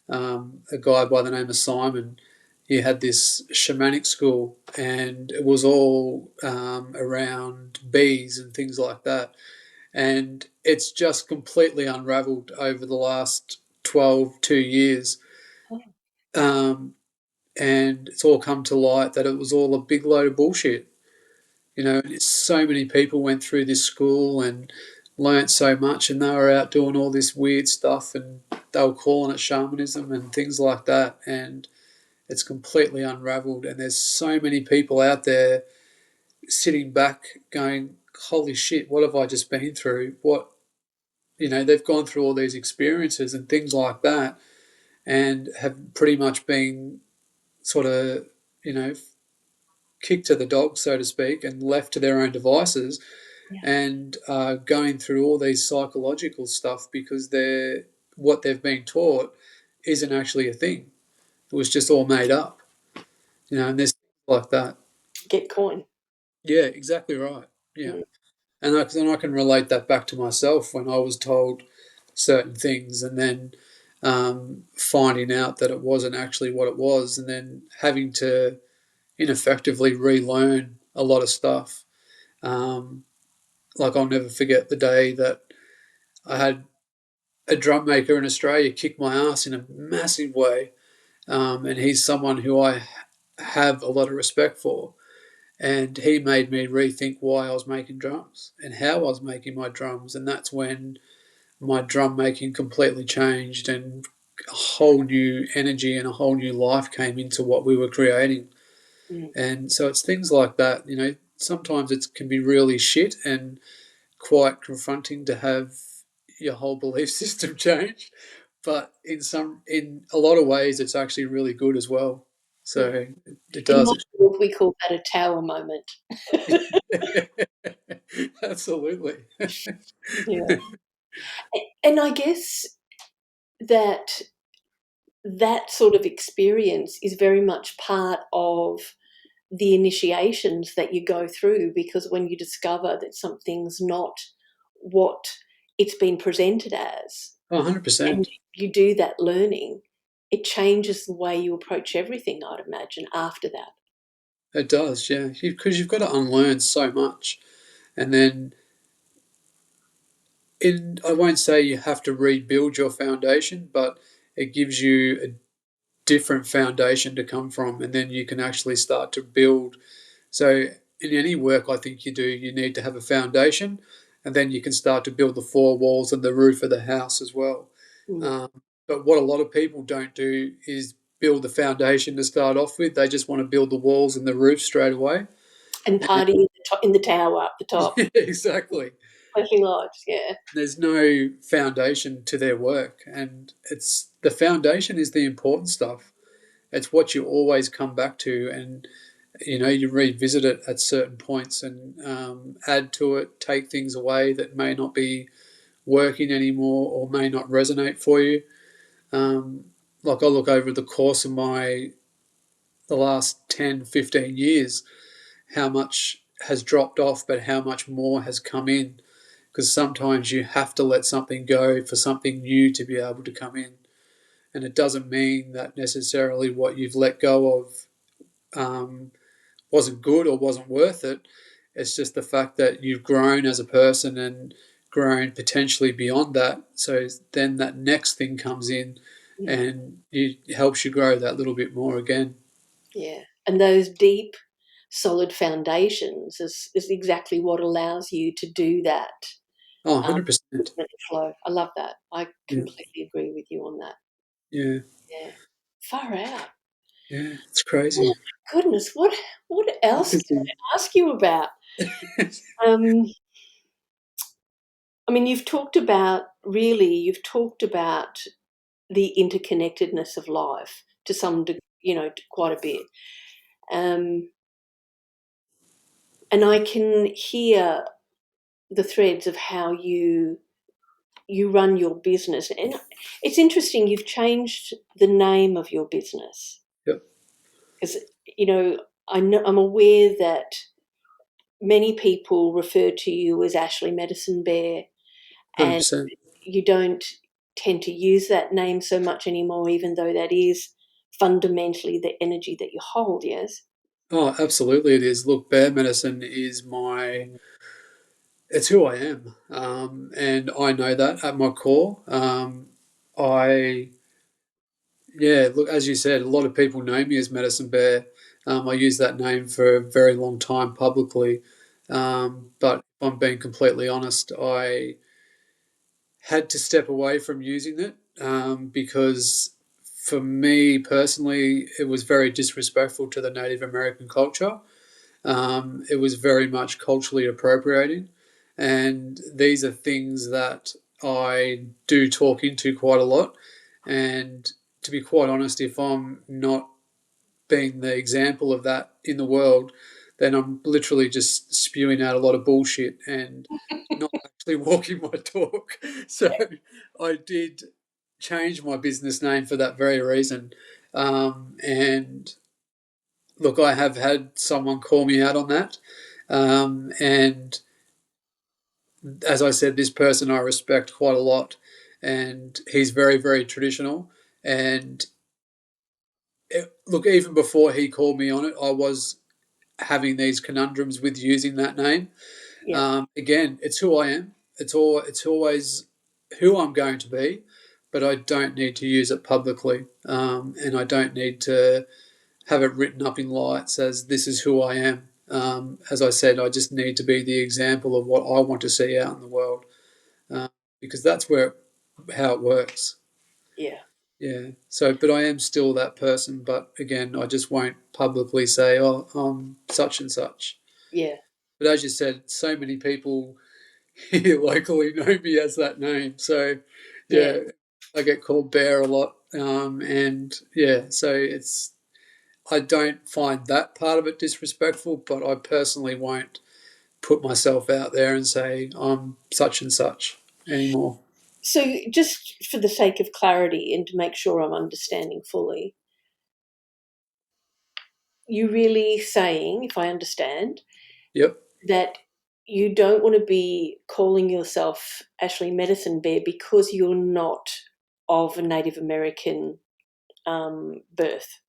A guy by the name of Simon, he had this shamanic school and it was all around bees and things like that. And it's just completely unraveled over the last 2 years. Oh, Um, and it's all come to light that it was all a big load of bullshit. So many people went through this school and learnt so much, and they were out doing all this weird stuff, and they were calling it shamanism and things like that. And it's completely unraveled, and there's so many people out there sitting back going, "Holy shit, what have I just been through? What?" They've gone through all these experiences and things like that, and have pretty much been sort of, kicked to the dogs, so to speak, and left to their own devices, Yeah. and going through all these psychological stuff because what they've been taught isn't actually a thing. It was just all made up, and there's things like that. Get coin. Yeah, exactly right. Yeah. Mm. And I can relate that back to myself when I was told certain things, and then finding out that it wasn't actually what it was, and then having to ineffectively relearn a lot of stuff. Like, I'll never forget the day that I had a drum maker in Australia kick my ass in a massive way, and he's someone who I have a lot of respect for. And he made me rethink why I was making drums and how I was making my drums, and that's when my drum making completely changed, and a whole new energy and a whole new life came into what we were creating. Mm. And so it's things like that. Sometimes it can be really shit and quite confronting to have your whole belief system change, but in a lot of ways it's actually really good as well. Yeah. So it In does. my world, we call that a tower moment. Absolutely. Yeah. And I guess that that sort of experience is very much part of the initiations that you go through, because when you discover that something's not what it's been presented as, 100%. and you do that learning, it changes the way you approach everything, I'd imagine, after that. It does, yeah, because you've got to unlearn so much, and then I won't say you have to rebuild your foundation, but it gives you a different foundation to come from, and then you can actually start to build. So in any work I think you do, you need to have a foundation, and then you can start to build the four walls and the roof of the house as well. Mm. Um, but what a lot of people don't do is build the foundation to start off with. They just want to build the walls and the roof straight away. And And party in the tower up the top. yeah, exactly. Floating lodge, yeah. There's no foundation to their work, and it's the foundation is the important stuff. It's what you always come back to, and you revisit it at certain points and add to it, take things away that may not be working anymore or may not resonate for you. Like, I look over the course of the last 10, 15 years, how much has dropped off, but how much more has come in. Because sometimes you have to let something go for something new to be able to come in. And it doesn't mean that necessarily what you've let go of wasn't good or wasn't worth it. It's just the fact that you've grown as a person and grown potentially beyond that. So then that next thing comes in, Mm. and it helps you grow that little bit more again. Yeah. And those deep, solid foundations is exactly what allows you to do that Oh, um, 100%. movement and flow. I love that. I Yeah. completely agree with you on that. Yeah. Yeah. Far out. Yeah. It's Oh crazy. my goodness, what else can Interesting. I ask you about? Um, I mean, you've talked about the interconnectedness of life to some, to quite a bit. Um, and I can hear the threads of how you run your business. And it's interesting, you've changed the name of your business Yep. because, I'm aware that many people refer to you as Ashley Medicine Bear, and 100%. you don't tend to use that name so much anymore, even though that is fundamentally the energy that you hold, yes? Oh, absolutely it is. Look, bear medicine is it's who I am. And I know that at my core. I Yeah, look, as you said, a lot of people know me as Medicine Bear. I used that name for a very long time publicly. But if I'm being completely honest, I had to step away from using it because for me personally, it was very disrespectful to the Native American culture. It was very much culturally appropriating. And these are things that I do talk into quite a lot. And to be quite honest, if I'm not being the example of that in the world, then I'm literally just spewing out a lot of bullshit and not actually walking my talk. So I did change my business name for that very reason. And look, I have had someone call me out on that. And as I said, this person I respect quite a lot, and he's very, very traditional. And look, even before he called me on it, I was having these conundrums with using that name. Yeah. Again, it's who I am. It's always who I'm going to be, but I don't need to use it publicly, and I don't need to have it written up in lights as this is who I am. As I said, I just need to be the example of what I want to see out in the world, uh, because that's how it works. Yeah. Yeah. So, but I am still that person. But again, I just won't publicly say, "Oh, I'm such and such." Yeah. But as you said, so many people here locally know me as that name. So, Yeah. yeah, I get called Bear a lot, and yeah, so it's. I don't find that part of it disrespectful, but I personally won't put myself out there and say I'm such and such anymore. So, just for the sake of clarity and to make sure I'm understanding fully, you really saying, if I understand, Yep, that you don't want to be calling yourself Ashley Medicine Bear because you're not of a Native American birth.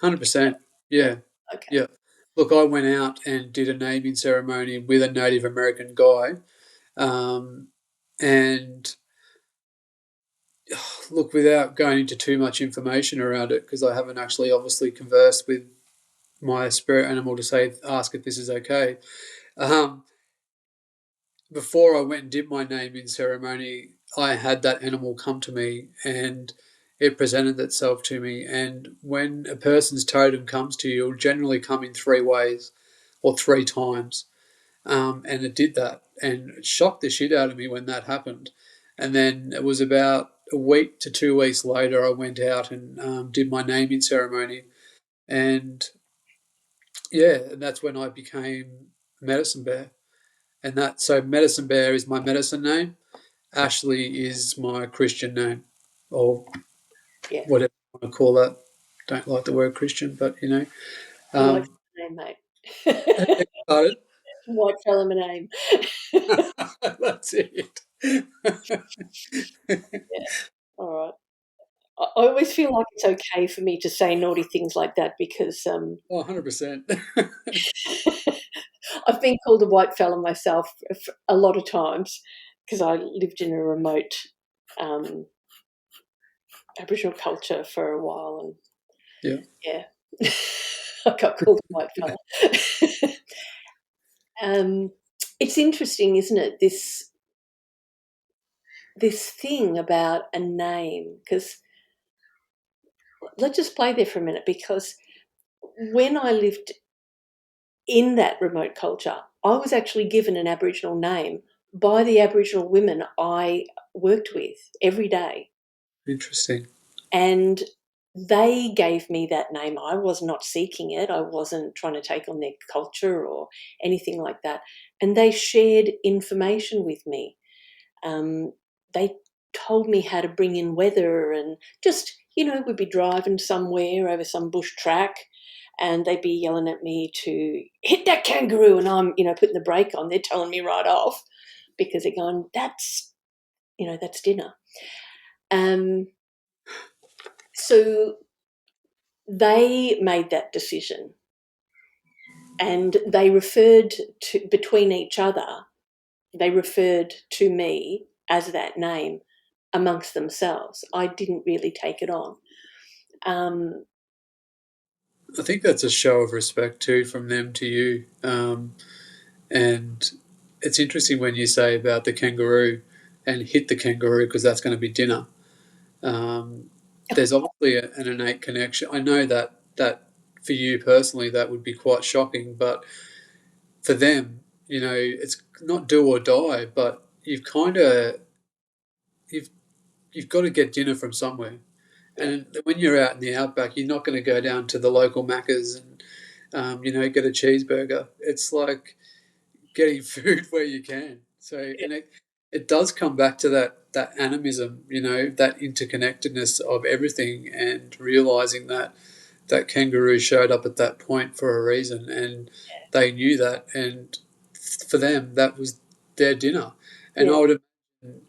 100%. Yeah. Yeah, Okay. yeah. Look, I went out and did a naming ceremony with a Native American guy, um, and look, without going into too much information around it, because I haven't actually obviously conversed with my spirit animal to ask if this is okay. Um, Before I went and did my naming ceremony, I had that animal come to me and it presented itself to me. And when a person's totem comes to you, it'll generally come in three ways or three times. And it did that, and it shocked the shit out of me when that happened. And then it was about a week to 2 weeks later, I went out and did my naming ceremony. And yeah, and that's when I became Medicine Bear. And that, so Medicine Bear is my medicine name. Ashley is my Christian name, or Yeah. whatever you want to call that. Don't like the word Christian, but you know. I like Um, the name, mate. Pardon? White fella my name. That's it. Yeah. All right. I always feel like it's okay for me to say naughty things like that because Oh, 100%. I've been called a white fella myself a lot of times because I lived in a remote um, Aboriginal culture for a while, and Yeah. yeah, I got called a white fella. um, it's interesting, isn't it? This thing about a name, because let's just play there for a minute, because when I lived in that remote culture, I was actually given an Aboriginal name by the Aboriginal women I worked with every day. Interesting. And they gave me that name. I was not seeking it. I wasn't trying to take on their culture or anything like that. And they shared information with me. They told me how to bring in weather and just, we'd be driving somewhere over some bush track and they'd be yelling at me to hit that kangaroo, and I'm, putting the brake on. They're telling me right off because they're going, that's dinner. So they made that decision and they referred to, between each other, they referred to me as that name amongst themselves. I didn't really take it on. I think that's a show of respect too from them to you. And it's interesting when you say about the kangaroo and hit the kangaroo because that's going to be dinner. Um, there's obviously an innate connection. I know that for you personally that would be quite shocking, but for them, it's not do or die, but you've you've got to get dinner from somewhere, And when you're out in the outback, you're not going to go down to the local Macca's and get a cheeseburger. It's like getting food where you can. So, and it does come back to that animism, that interconnectedness of everything, and realizing that kangaroo showed up at that point for a reason, and they knew that, and for them that was their dinner. And I would imagine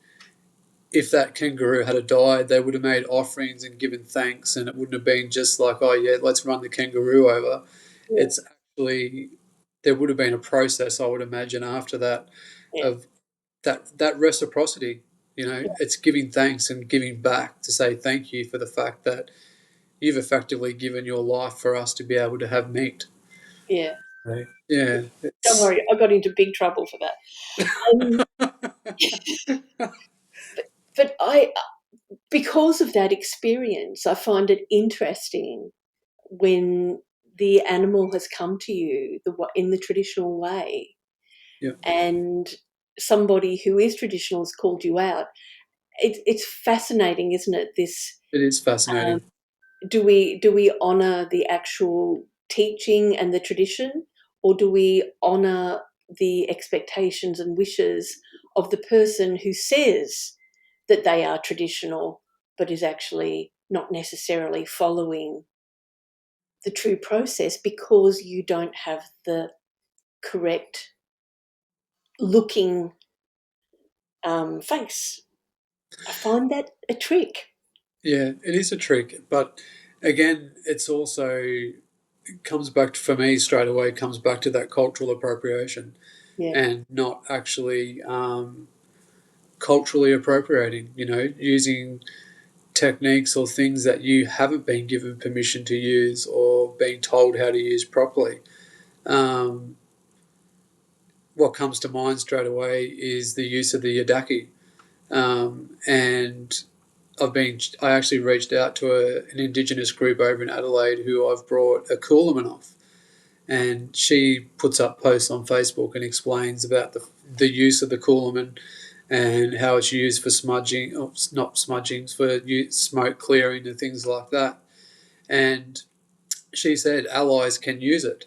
if that kangaroo had died, they would have made offerings and given thanks, and it wouldn't have been just like, oh yeah, let's run the kangaroo over. yeah, It's actually, there would have been a process, I would imagine, after that, yeah, of that reciprocity. It's giving thanks and giving back to say thank you for the fact that you've effectively given your life for us to be able to have meat. yeah. Right. Yeah, Don't it's worry, I got into big trouble for that. Um, but because of that experience, I find it interesting when the animal has come to you in the traditional way, yeah, and somebody who is traditional has called you out. It's fascinating, isn't it? This it is um, fascinating. do we honor the actual teaching and the tradition, or do we honor the expectations and wishes of the person who says that they are traditional but is actually not necessarily following the true process because you don't have the correct looking face? I find that a trick. Yeah, it is a trick, but again, it's also comes back to, for me straight away, comes back to that cultural appropriation Yeah, and not actually culturally appropriating. Using techniques or things that you haven't been given permission to use or being told how to use properly. Um, what comes to mind straight away is the use of the yadaki, and I actually reached out to an Indigenous group over in Adelaide who I've brought a coolaman off, and she puts up posts on Facebook and explains about the use of the coolaman and how it's used for smudging, or not smudging, for smoke clearing and things like that. And she said allies can use it.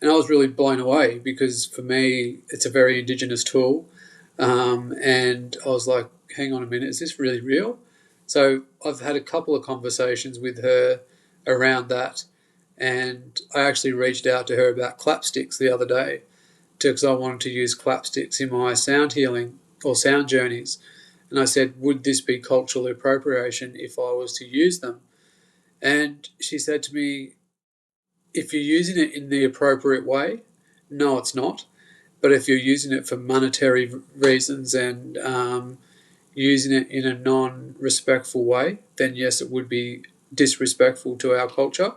And I was really blown away because for me, it's a very Indigenous tool. And I was like, hang on a minute, is this really real? So I've had a couple of conversations with her around that. And I actually reached out to her about clapsticks the other day because I wanted to use clapsticks in my sound healing or sound journeys. And I said, would this be cultural appropriation if I was to use them? And she said to me, if you're using it in the appropriate way, no, it's not. But if you're using it for monetary reasons and using it in a non-respectful way, then yes, it would be disrespectful to our culture.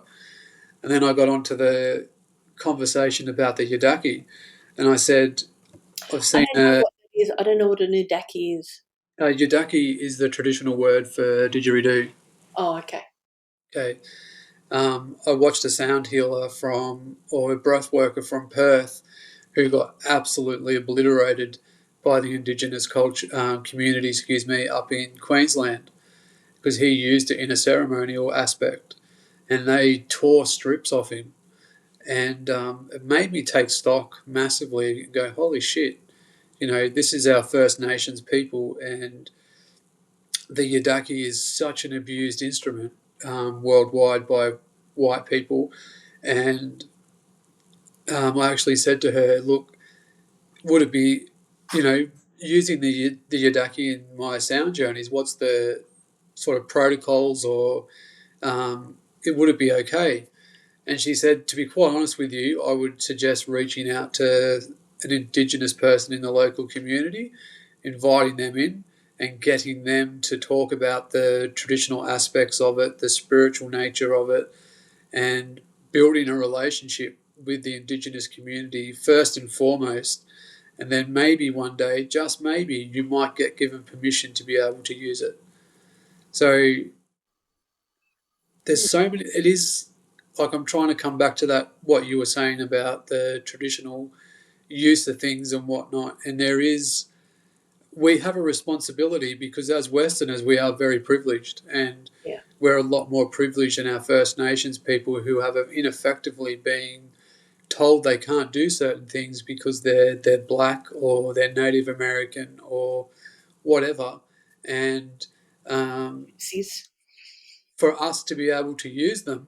And then I got onto the conversation about the yadaki, and I said, I've I seen don't know what that is. I don't know what a nudaki is. yadaki is the traditional word for didgeridoo. Oh, okay. Okay. I watched a sound healer or a breath worker from Perth who got absolutely obliterated by the Indigenous culture community, up in Queensland because he used it in a ceremonial aspect, and they tore strips off him, and it made me take stock massively and go, holy shit, this is our First Nations people, and the yadaki is such an abused instrument worldwide by white people. And I actually said to her, look, would it be, using the yadaki in my sound journeys, what's the sort of protocols, or would it be okay? And she said, to be quite honest with you, I would suggest reaching out to an Indigenous person in the local community, inviting them in and getting them to talk about the traditional aspects of it, the spiritual nature of it, and building a relationship with the Indigenous community first and foremost. And then maybe one day, just maybe, you might get given permission to be able to use it. So there's so many. It is like I'm trying to come back to that, what you were saying about the traditional use of things and whatnot. And we have a responsibility because as Westerners, we are very privileged. And Yeah. we're a lot more privileged than our First Nations people who have ineffectively been told they can't do certain things because they're black or they're Native American or whatever. And for us to be able to use them,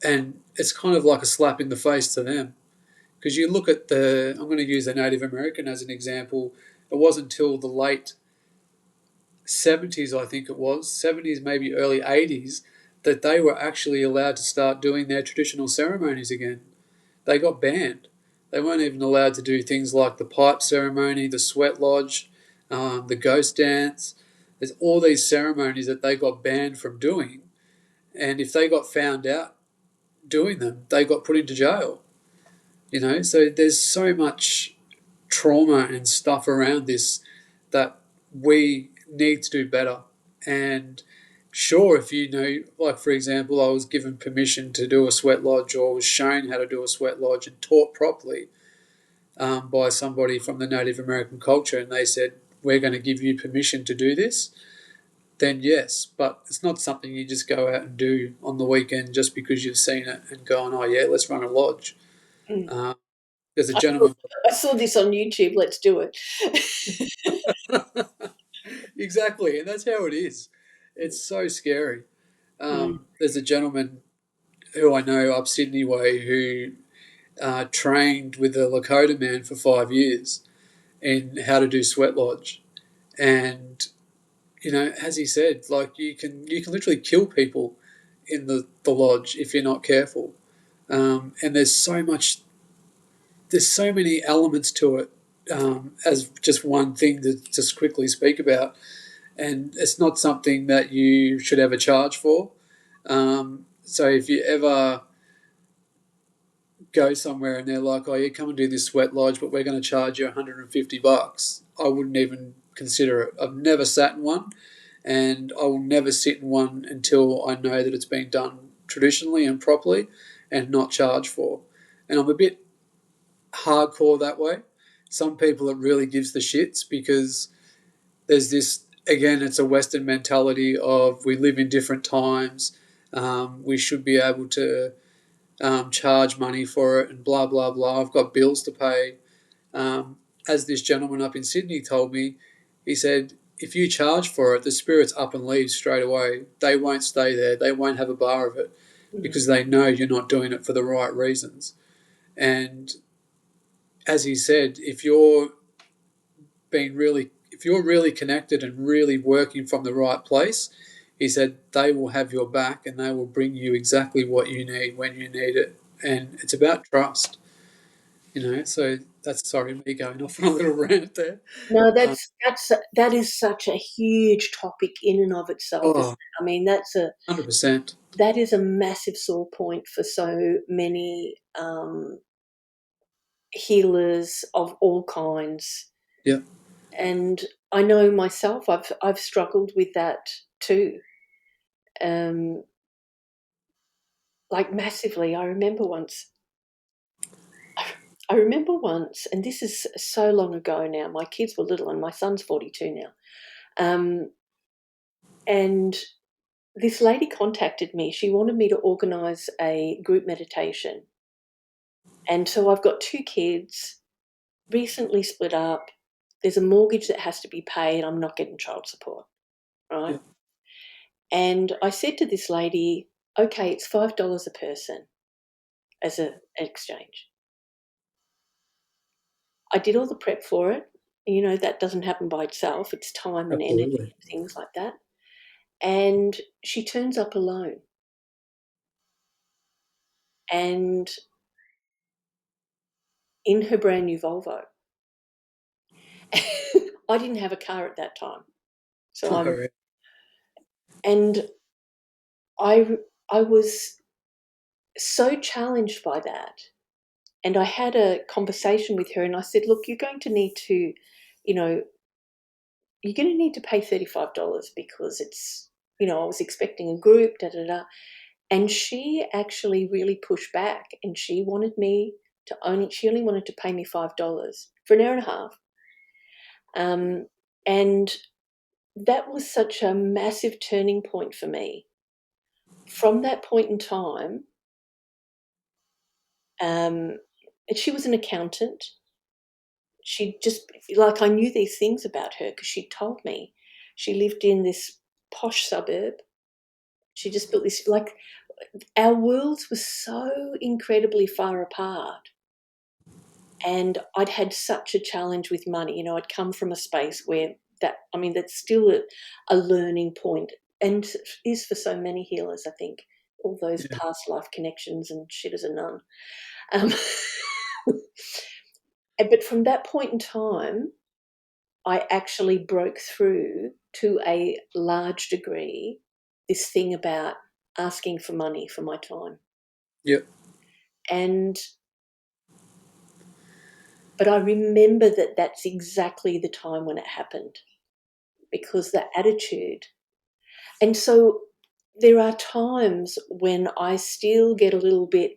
and it's kind of like a slap in the face to them. Because you look at I'm going to use the Native American as an example. It wasn't until the late 70s, I think it was, 70s, maybe early 80s, that they were actually allowed to start doing their traditional ceremonies again. They got banned. They weren't even allowed to do things like the pipe ceremony, the sweat lodge, the ghost dance. There's all these ceremonies that they got banned from doing. And if they got found out doing them, they got put into jail. So there's so much trauma and stuff around this that we need to do better. And sure, if like for example, I was given permission to do a sweat lodge or was shown how to do a sweat lodge and taught properly by somebody from the Native American culture, and they said, we're going to give you permission to do this, then yes. But it's not something you just go out and do on the weekend just because you've seen it and gone, oh yeah, let's run a lodge. There's a gentleman. I saw this on YouTube. Let's do it. Exactly, and that's how it is. It's so scary. There's a gentleman who I know up Sydney way who trained with the Lakota man for 5 years in how to do sweat lodge, and as he said, like you can literally kill people in the lodge if you're not careful, and there's so many elements to it, as just one thing to just quickly speak about. And it's not something that you should ever charge for. So if you ever go somewhere and they're like, oh, you come and do this sweat lodge, but we're going to charge you $150, I wouldn't even consider it. I've never sat in one, and I will never sit in one until I know that it's been done traditionally and properly and not charged for. And I'm a bit hardcore that way. Some people it really gives the shits because there's this, again, it's a Western mentality of we live in different times, we should be able to charge money for it and blah, blah, blah. I've got bills to pay. As this gentleman up in Sydney told me, he said, if you charge for it, the spirits up and leave straight away. They won't stay there. They won't have a bar of it because they know you're not doing it for the right reasons. And as he said, if you're really connected and really working from the right place, he said they will have your back and they will bring you exactly what you need when you need it. And it's about trust, So that's, sorry, me going off on a little rant there. No, that is such a huge topic in and of itself. Oh, I mean, 100%. That is a massive sore point for so many healers of all kinds. Yeah. And I know myself, I've struggled with that too, like massively. I remember once, and this is so long ago now. My kids were little, and my son's 42 now. And this lady contacted me. She wanted me to organise a group meditation. And so I've got 2 kids, recently split up. There's a mortgage that has to be paid. I'm not getting child support, right? Yeah. And I said to this lady, okay, it's $5 a person as an exchange. I did all the prep for it. That doesn't happen by itself. It's time and energy Absolutely. and things like that. And she turns up alone. And in her brand new Volvo. I didn't have a car at that time. So and I was so challenged by that. And I had a conversation with her and I said, look, you're going to need to pay $35 because it's, I was expecting a group, da da da. And she actually really pushed back, and she only wanted to pay me $5 for an hour and a half. And that was such a massive turning point for me, from that point in time, and she was an accountant. She just, like, I knew these things about her because she told me. She lived in this posh suburb. She just built this, like, our worlds were so incredibly far apart. And I'd had such a challenge with money. You know, I'd come from a space where that's still a learning point, and is for so many healers, I think, all those Yeah. past life connections and shit as a nun. Um, but from that point in time, I actually broke through to a large degree this thing about asking for money for my time. Yep. And but I remember that that's exactly the time when it happened, because the attitude. And so there are times when I still get a little bit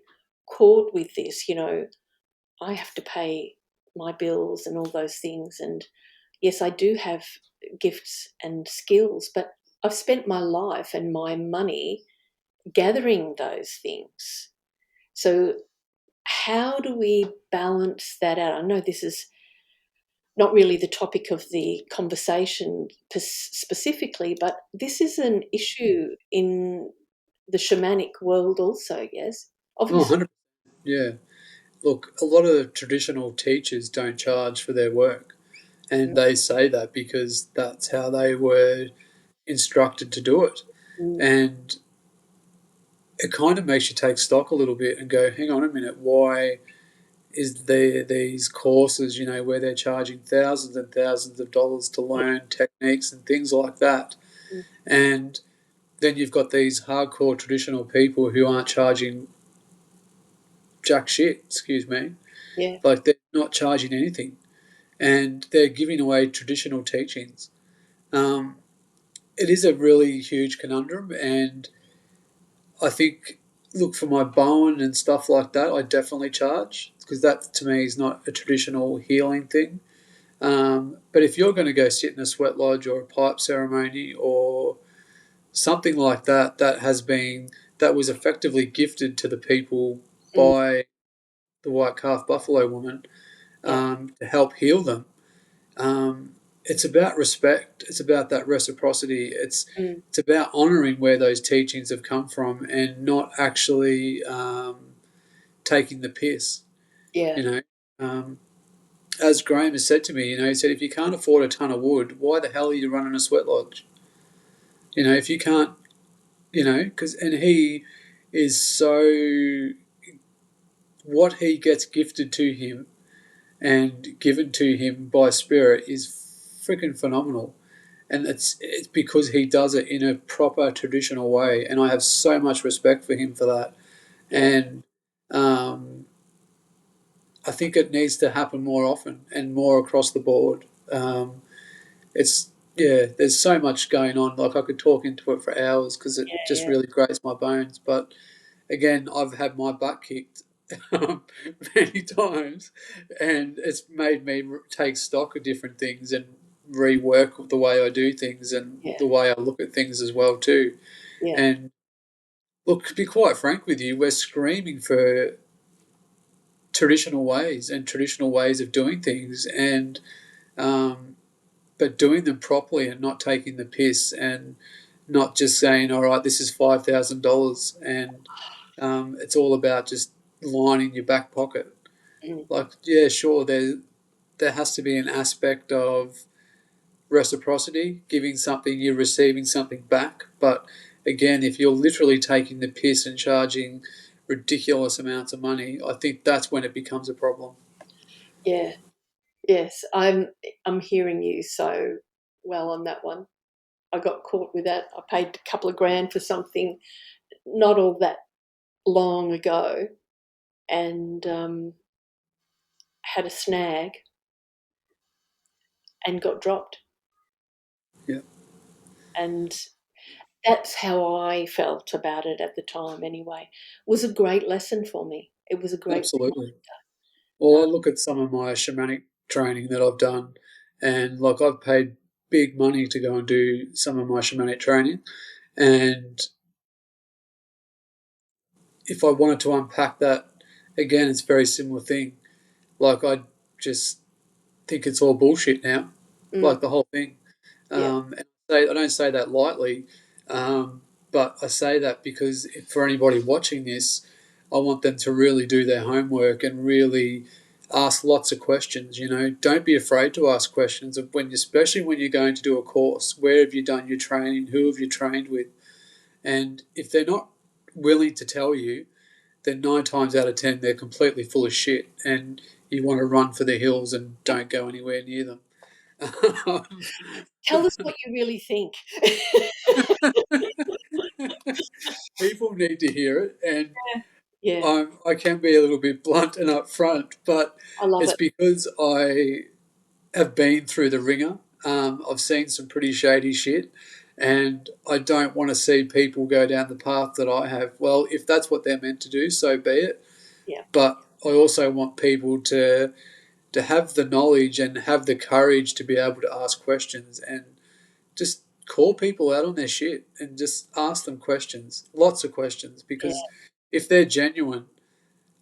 caught with this, I have to pay my bills and all those things. And yes, I do have gifts and skills, but I've spent my life and my money gathering those things. So, how do we balance that out? I know this is not really the topic of the conversation specifically, but this is an issue in the shamanic world also, yes? Oh, Obviously. 100%. Yeah. Look, a lot of traditional teachers don't charge for their work, and they say that because that's how they were instructed to do it. Mm, And it kind of makes you take stock a little bit and go, hang on a minute, why is there these courses, where they're charging thousands and thousands of dollars to yeah, learn techniques and things like that? mm, And then you've got these hardcore traditional people who aren't charging jack shit, excuse me. yeah, Like they're not charging anything, and they're giving away traditional teachings. Um, it is a really huge conundrum, and I think, look, for my Bowen and stuff like that, I definitely charge because that to me is not a traditional healing thing. But if you're going to go sit in a sweat lodge or a pipe ceremony or something like that, that was effectively gifted to the people mm, by the white calf buffalo woman, yeah, to help heal them. It's about respect. It's about that reciprocity. mm, It's about honouring where those teachings have come from and not actually taking the piss. yeah, You know, um, as Graham has said to me, he said, if you can't afford a ton of wood, why the hell are you running a sweat lodge? If you can't, because and he is so, what he gets gifted to him and given to him by spirit is freaking phenomenal. And it's because he does it in a proper traditional way, and I have so much respect for him for that. yeah, And um, I think it needs to happen more often and more across the board. It's yeah, there's so much going on. Like I could talk into it for hours because it just yeah, really grates my bones. But again, I've had my butt kicked many times, and it's made me take stock of different things and rework the way I do things and yeah, the way I look at things as well too. yeah, And look, to be quite frank with you, we're screaming for traditional ways and traditional ways of doing things, and um, but doing them properly and not taking the piss and not just saying, all right, this is $5,000 and it's all about just lining your back pocket. mm, Like, yeah, sure, there has to be an aspect of reciprocity, giving something, you're receiving something back. But again, if you're literally taking the piss and charging ridiculous amounts of money, I think that's when it becomes a problem. yeah. Yes, I'm hearing you so well on that one. I got caught with that. I paid a couple of grand for something not all that long ago, and had a snag and got dropped. Yeah, And that's how I felt about it at the time anyway. It was a great lesson for me. It was a great absolutely. reminder. Well, I look at some of my shamanic training that I've done, and like I've paid big money to go and do some of my shamanic training, and if I wanted to unpack that again, it's a very similar thing. Like, I just think it's all bullshit now, Mm, like the whole thing. yeah, And I don't say that lightly, but I say that because for anybody watching this, I want them to really do their homework and really ask lots of questions. Don't be afraid to ask questions of especially when you're going to do a course. Where have you done your training? Who have you trained with? And if they're not willing to tell you, then 9 times out of 10 they're completely full of shit, and you want to run for the hills and don't go anywhere near them. tell us what you really think. People need to hear it, and Yeah, I can be a little bit blunt and upfront, but I love it's it. because I have been through the ringer. I've seen some pretty shady shit, and I don't want to see people go down the path that I have. Well, if that's what they're meant to do, so be it. Yeah, But I also want people to have the knowledge and have the courage to be able to ask questions and just call people out on their shit and just ask them questions, lots of questions, yeah, because if they're genuine,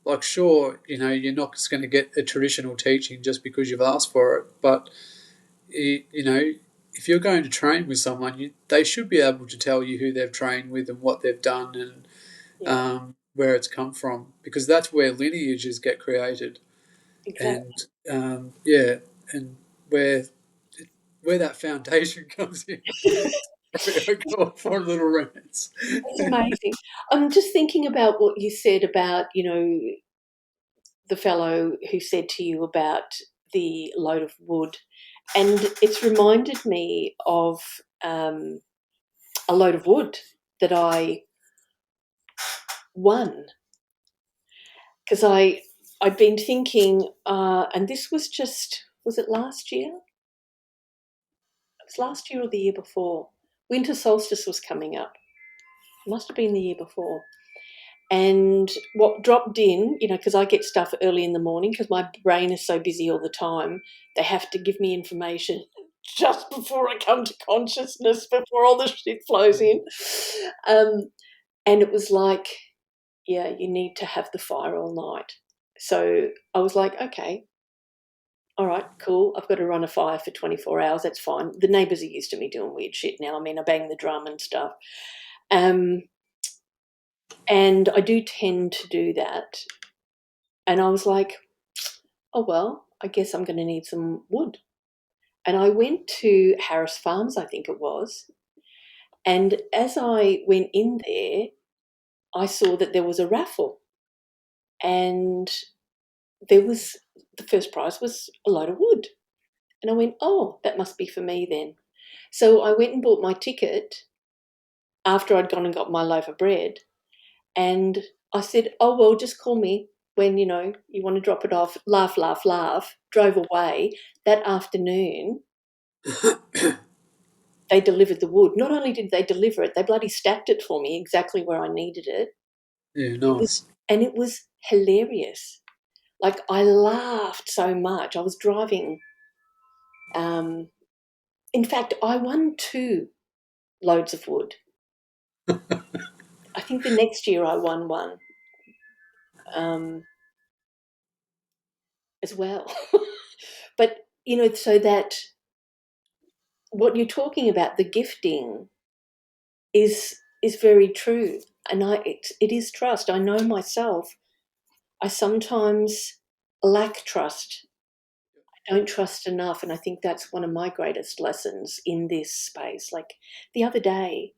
like, sure, you're not just going to get a traditional teaching just because you've asked for it, but if you're going to train with someone, they should be able to tell you who they've trained with and what they've done, and yeah, where it's come from, because that's where lineages get created, exactly. and yeah, and where where that foundation comes in. Sorry, I go off on little rants. It's amazing. I'm just thinking about what you said about, the fellow who said to you about the load of wood, and it's reminded me of um, a load of wood that I won because I'd been thinking, and this was was it last year? It was last year or the year before. Winter solstice was coming up. It must have been the year before. And what dropped in, because I get stuff early in the morning because my brain is so busy all the time, they have to give me information just before I come to consciousness, before all the shit flows in. Um, and it was like, yeah, you need to have the fire all night. So I was like, okay, all right, cool. I've got to run a fire for 24 hours. That's fine. The neighbours are used to me doing weird shit now. I mean, I bang the drum and stuff. Um, and I do tend to do that. And I was like, oh, well, I guess I'm going to need some wood. And I went to Harris Farms, I think it was. And as I went in there, I saw that there was a raffle. And there was the first prize was a load of wood. And I went, oh, that must be for me then. So I went and bought my ticket after I'd gone and got my loaf of bread. And I said, oh, well, just call me when, you want to drop it off. Laugh, laugh, laugh. Drove away. That afternoon, they delivered the wood. Not only did they deliver it, they bloody stacked it for me exactly where I needed it. Yeah, It was, nice. and it was hilarious. Like, I laughed so much. I was driving. Um, in fact, I won 2 loads of wood. I think the next year I won one um, as well. But, so that what you're talking about, the gifting, is very true. And it is trust. I know myself. I sometimes lack trust. I don't trust enough. And I think that's one of my greatest lessons in this space. Like the other day,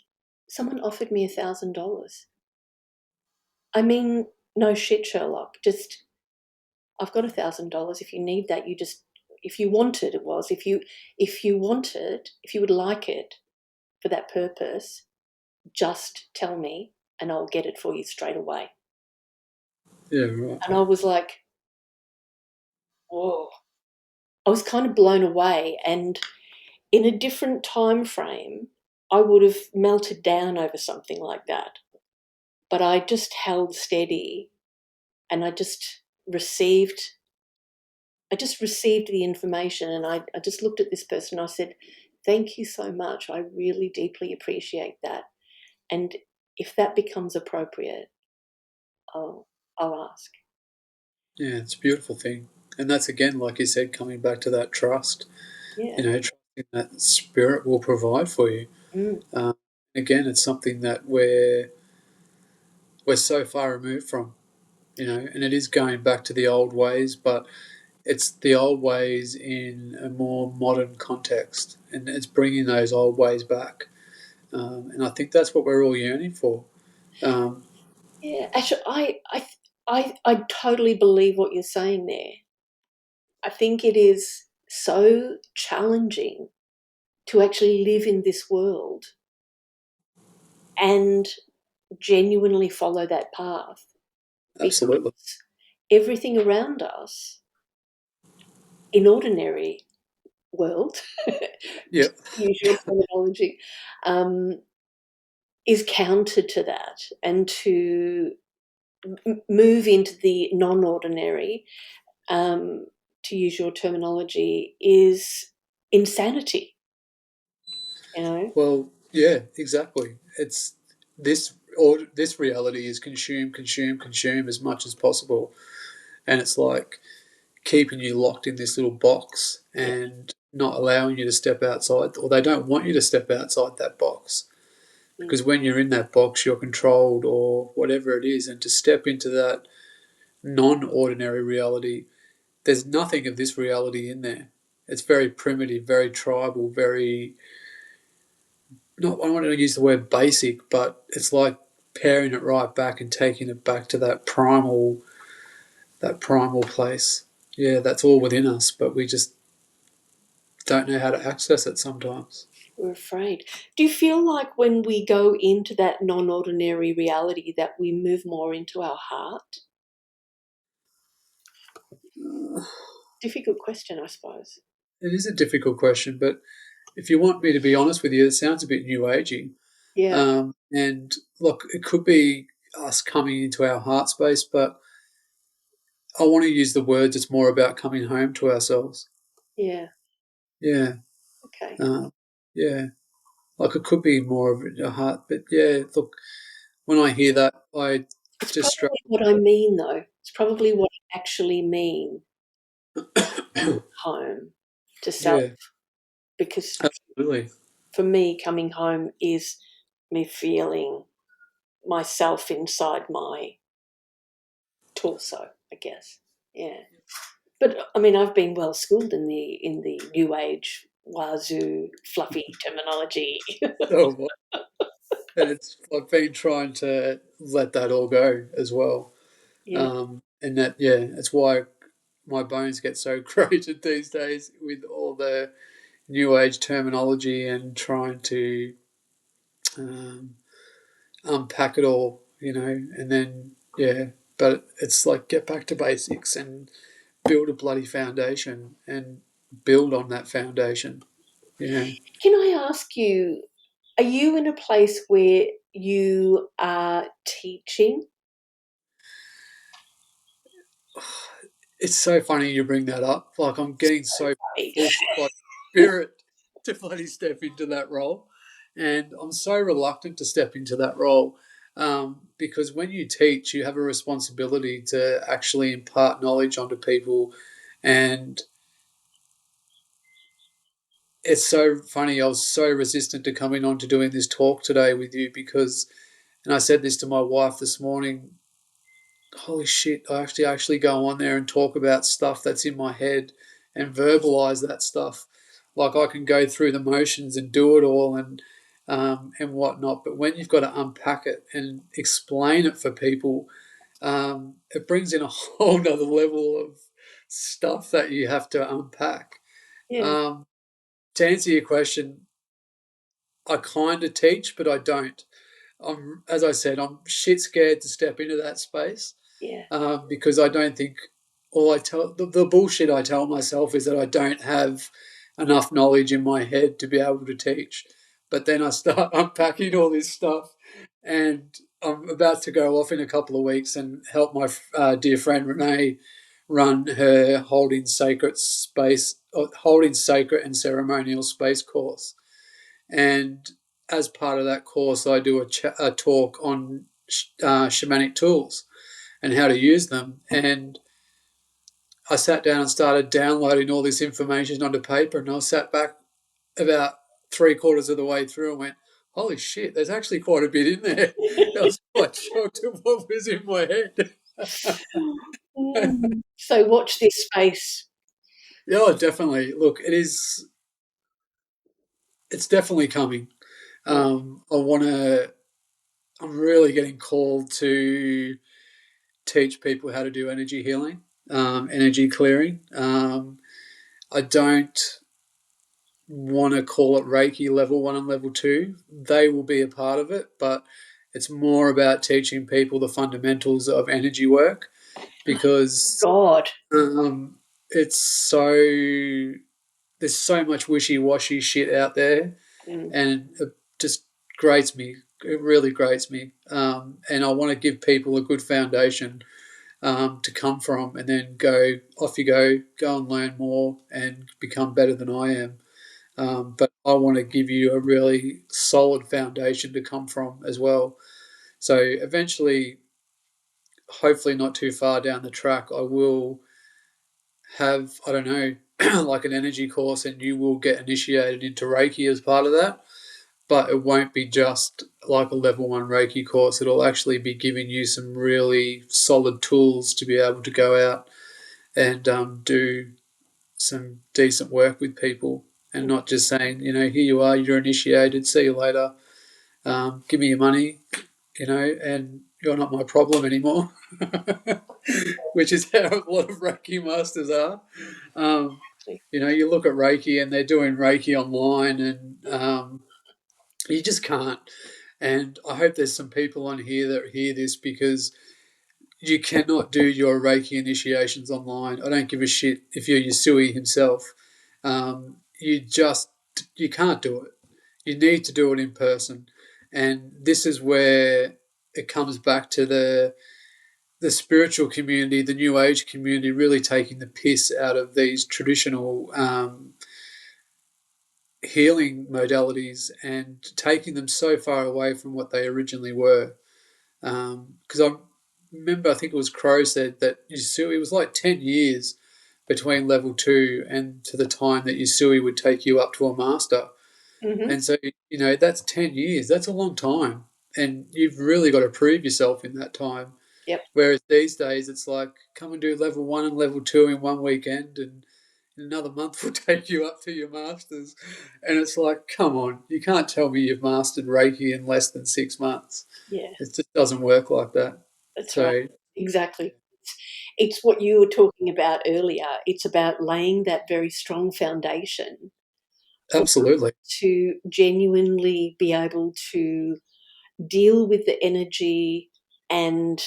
someone offered me $1,000. I mean, no shit, Sherlock. Just, I've got $1,000. If you need that, if you want it, if you want it, if you would like it for that purpose, just tell me and I'll get it for you straight away. Yeah, right. And I was like, whoa. I was kind of blown away. And in a different time frame, I would have melted down over something like that. But I just held steady and received I just received the information, and I just looked at this person and I said, thank you so much. I really deeply appreciate that. And if that becomes appropriate, I'll ask. Yeah, it's a beautiful thing. And that's, again, like you said, coming back to that trust, Yeah. trusting that spirit will provide for you. Mm. Um, Again, it's something that we're so far removed from, and it is going back to the old ways, but it's the old ways in a more modern context, and it's bringing those old ways back. And I think that's what we're all yearning for. Um, Yeah. Actually, I totally believe what you're saying there. I think it is so challenging to actually live in this world and genuinely follow that path, Absolutely. because everything around us in ordinary world, Yeah. to use your terminology, um, is counter to that, and to move into the non-ordinary, um, to use your terminology, is insanity. You know. Well, yeah, exactly. It's this reality is consume, consume, consume as much as possible, and it's like keeping you locked in this little box Yeah. and not allowing you to step outside, or they don't want you to step outside that box, Mm. because when you're in that box, you're controlled or whatever it is, and to step into that non-ordinary reality, there's nothing of this reality in there. It's very primitive, very tribal, very not. I don't want to use the word basic, but it's like paring it right back and taking it back to that primal place. Yeah, that's all within us, but we just don't know how to access it sometimes. We're afraid. Do you feel like when we go into that non-ordinary reality that we move more into our heart? Difficult question, I suppose. It is a difficult question, but if you want me to be honest with you, it sounds a bit new agey. Yeah, And look, it could be us coming into our heart space, but I want to use the words. It's more about coming home to ourselves. yeah, Yeah, okay. uh, yeah. Like it could be more of a heart, but yeah. Look, when I hear that, I It's just struggle. probably what I mean, though. It's probably what I actually mean, home to self, Yeah, because absolutely. for me, coming home is me feeling myself inside my torso, I guess. Yeah. But I mean, I've been well schooled in the new age wazoo fluffy terminology. Oh, well, and I've been trying to let that all go as well. Yeah, And that, yeah, it's why my bones get so grated these days with all the new age terminology and trying to um, unpack it all, and then, yeah, but it's like get back to basics and build a bloody foundation and build on that foundation. Yeah. can I ask you, are you in a place where you are teaching? It's so funny you bring that up. Like I'm getting so Sorry. pushed by spirit to bloody step into that role, and I'm so reluctant to step into that role because when you teach, you have a responsibility to actually impart knowledge onto people, and it's so funny. I was so resistant to coming on to doing this talk today with you because, and I said this to my wife this morning. Holy shit, I actually go on there and talk about stuff that's in my head and verbalize that stuff. Like I can go through the motions and do it all and whatnot. But when you've got to unpack it and explain it for people, it brings in a whole nother level of stuff that you have to unpack. Yeah, Um, to answer your question, I kind of teach, but I don't. As I said, I'm shit scared to step into that space yeah, because I don't think all I tell the bullshit I tell myself is that I don't have enough knowledge in my head to be able to teach. But then I start unpacking all this stuff, and I'm about to go off in a couple of weeks and help my dear friend Renee run her holding sacred and ceremonial space course. And as part of that course, I do a talk on shamanic tools and how to use them. And I sat down and started downloading all this information onto paper, and I sat back about three-quarters of the way through and went, holy shit, there's actually quite a bit in there. I was quite shocked at what was in my head. So watch this space. Yeah, definitely. Look, it's definitely coming. Yeah. I'm really getting called to teach people how to do energy healing, energy clearing. I don't want to call it Reiki level 1 and level 2. They will be a part of it, but it's more about teaching people the fundamentals of energy work, because God. it's so there's so much wishy-washy shit out there, and it just grates me. It really grates me, and I want to give people a good foundation to come from, and then off you go and learn more and become better than I am. But I want to give you a really solid foundation to come from as well. So eventually, hopefully not too far down the track, I will have, I don't know, like an energy course, and you will get initiated into Reiki as part of that. But it won't be just like a level 1 Reiki course. It'll actually be giving you some really solid tools to be able to go out and do some decent work with people, and not just saying, here you are, you're initiated, see you later, give me your money, and you're not my problem anymore, which is how a lot of Reiki masters are. You look at Reiki and they're doing Reiki online, and you just can't. And I hope there's some people on here that hear this, because you cannot do your Reiki initiations online. I don't give a shit if you're Yusui himself. You can't do it. You need to do it in person. And this is where it comes back to the spiritual community, the New Age community, really taking the piss out of these traditional healing modalities and taking them so far away from what they originally were. Because I remember, I think it was Crow said that Yusui, it was like 10 years between level 2 and to the time that Yusui would take you up to a master. Mm-hmm. And so, that's 10 years. That's a long time. And you've really got to prove yourself in that time. Yep. Whereas these days, it's like, come and do level 1 and level 2 in one weekend, and in another month we'll take you up to your masters. And it's like, come on, you can't tell me you've mastered Reiki in less than 6 months. Yeah, It just doesn't work like that. that's right. So, Exactly. It's what you were talking about earlier. It's about laying that very strong foundation for absolutely. to genuinely be able to deal with the energy and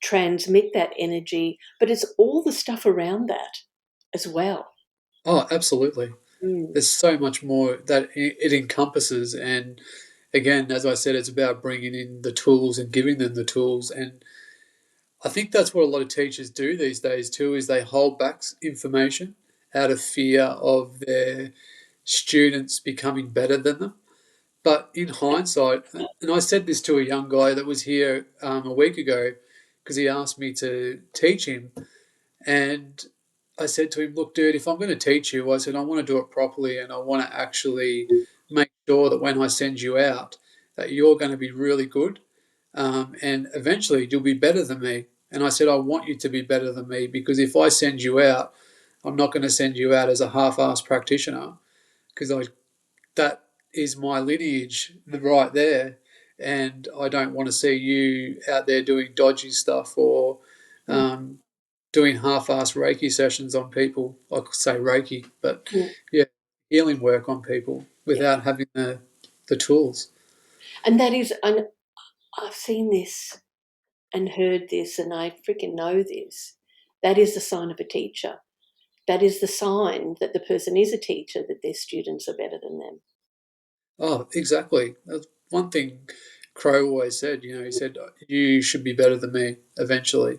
transmit that energy, but it's all the stuff around that as well. Oh, absolutely. Mm. There's so much more that it encompasses. And again, as I said, it's about bringing in the tools and giving them the tools. And I think that's what a lot of teachers do these days too, is they hold back information out of fear of their students becoming better than them. But in hindsight, and I said this to a young guy that was here a week ago, because he asked me to teach him, and I said to him, look, dude, if I'm going to teach you, I said, I want to do it properly, and I want to actually make sure that when I send you out, that you're going to be really good, and eventually you'll be better than me. And I said, I want you to be better than me, because if I send you out, I'm not going to send you out as a half-assed practitioner, because that is my lineage right there, and I don't want to see you out there doing dodgy stuff, or Mm. doing half-assed Reiki sessions on people. I could say Reiki, but Mm. yeah, healing work on people Yeah. without having the tools. And that is, and I've seen this and heard this, and I freaking know this. That is the sign of a teacher. That is the sign that the person is a teacher, that their students are better than them. Oh, exactly. That's one thing Crow always said. He said, you should be better than me eventually.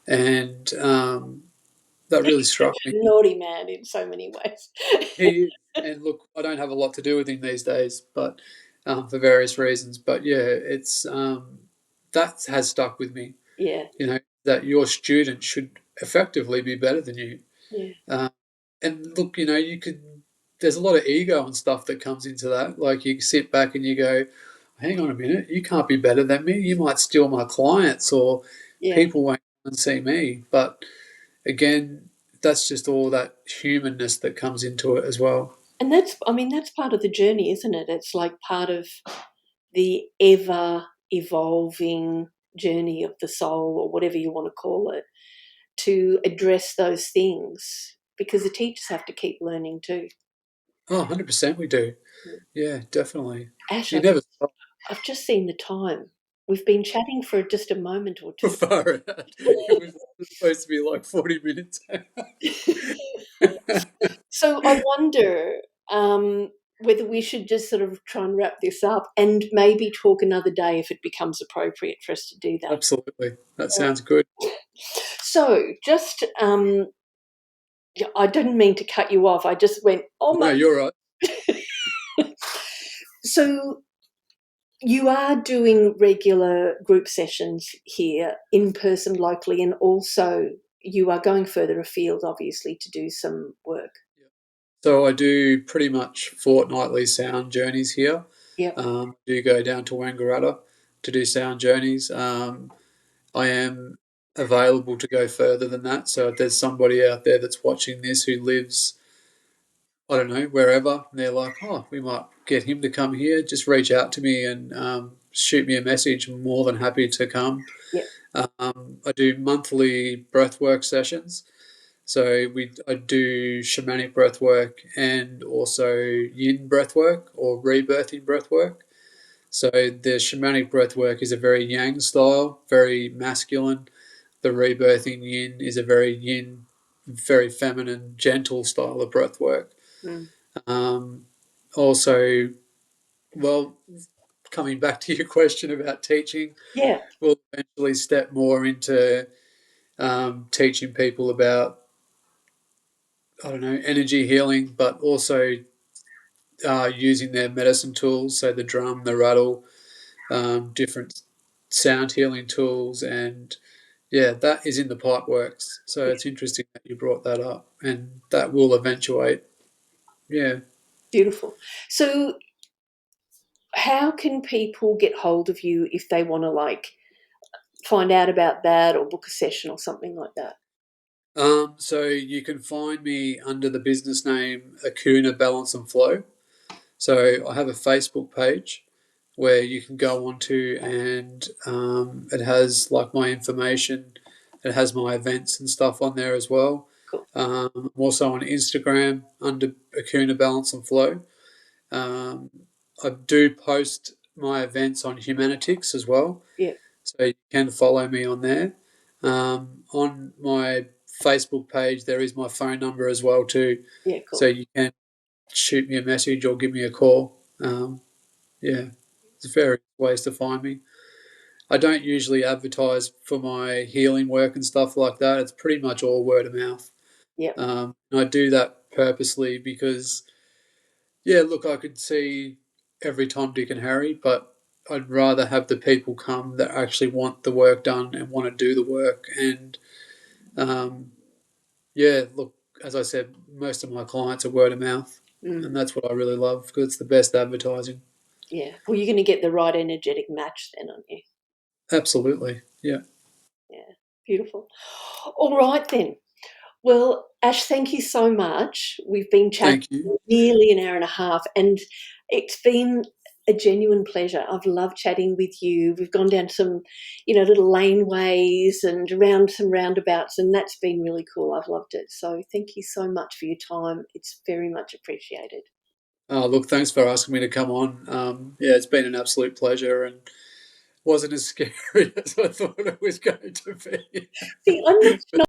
And that really struck me. Naughty man in so many ways. He is. And look, I don't have a lot to do with him these days, but for various reasons. But yeah, it's that has stuck with me. Yeah. that your student should effectively be better than you. Yeah. And look, there's a lot of ego and stuff that comes into that. Like you sit back and you go, hang on a minute, you can't be better than me. You might steal my clients, or Yeah. people won't come and see me. But again, that's just all that humanness that comes into it as well. And that's part of the journey, isn't it? It's like part of the ever evolving journey of the soul, or whatever you want to call it, to address those things, because the teachers have to keep learning too. Oh, 100% we do. Yeah, definitely. Ash, You never stop. I've just seen the time. We've been chatting for just a moment or two. Far out. It was supposed to be like 40 minutes. So I wonder whether we should just sort of try and wrap this up and maybe talk another day if it becomes appropriate for us to do that. Absolutely. That sounds good. So just, I didn't mean to cut you off. I just went, oh No, my. you're right. So you are doing regular group sessions here in person locally, and also you are going further afield, obviously, to do some work. So I do pretty much fortnightly sound journeys here. Yep. I do go down to Wangaratta to do sound journeys. I am available to go further than that. So if there's somebody out there that's watching this who lives, I don't know, wherever, and they're like, oh, we might get him to come here, just reach out to me and shoot me a message. I'm more than happy to come. Yep. I do monthly breathwork sessions. So I do shamanic breathwork and also yin breathwork or rebirthing breathwork. So the shamanic breathwork is a very yang style, very masculine. The rebirthing yin is a very yin, very feminine, gentle style of breathwork. Also, well, coming back to your question about teaching, Yeah. we'll eventually step more into teaching people about, I don't know, energy healing, but also using their medicine tools, so the drum, the rattle, different sound healing tools, and yeah, that is in the pipe works. So it's interesting that you brought that up, and that will eventuate. Yeah. Beautiful. So how can people get hold of you if they want to find out about that or book a session or something like that? So you can find me under the business name Akuna Balance and Flow. So I have a Facebook page where you can go onto, and it has like my information. It has my events and stuff on there as well. Cool. I'm also on Instagram under Akuna Balance and Flow. I do post my events on Humanitics as well. Yeah. So you can follow me on there. On my Facebook page, there is my phone number as well too. Yeah, cool. So you can shoot me a message or give me a call. Yeah, there's various ways to find me. I don't usually advertise for my healing work and stuff like that. It's pretty much all word of mouth. Yeah. And I do that purposely because, yeah, look, I could see every Tom, Dick, and Harry, but I'd rather have the people come that actually want the work done and want to do the work. And yeah, look, as I said, most of my clients are word of mouth, and that's what I really love because it's the best advertising. Yeah. Well, you're going to get the right energetic match then, aren't you? Absolutely. Yeah. Yeah. Beautiful. All right then. Well, Ash, thank you so much. We've been chatting Thank you. nearly an hour and a half, and it's been a genuine pleasure. I've loved chatting with you. We've gone down some, little laneways and around some roundabouts, and that's been really cool. I've loved it. So thank you so much for your time. It's very much appreciated. Oh, look, thanks for asking me to come on. Yeah, it's been an absolute pleasure and wasn't as scary as I thought it was going to be. See, I'm not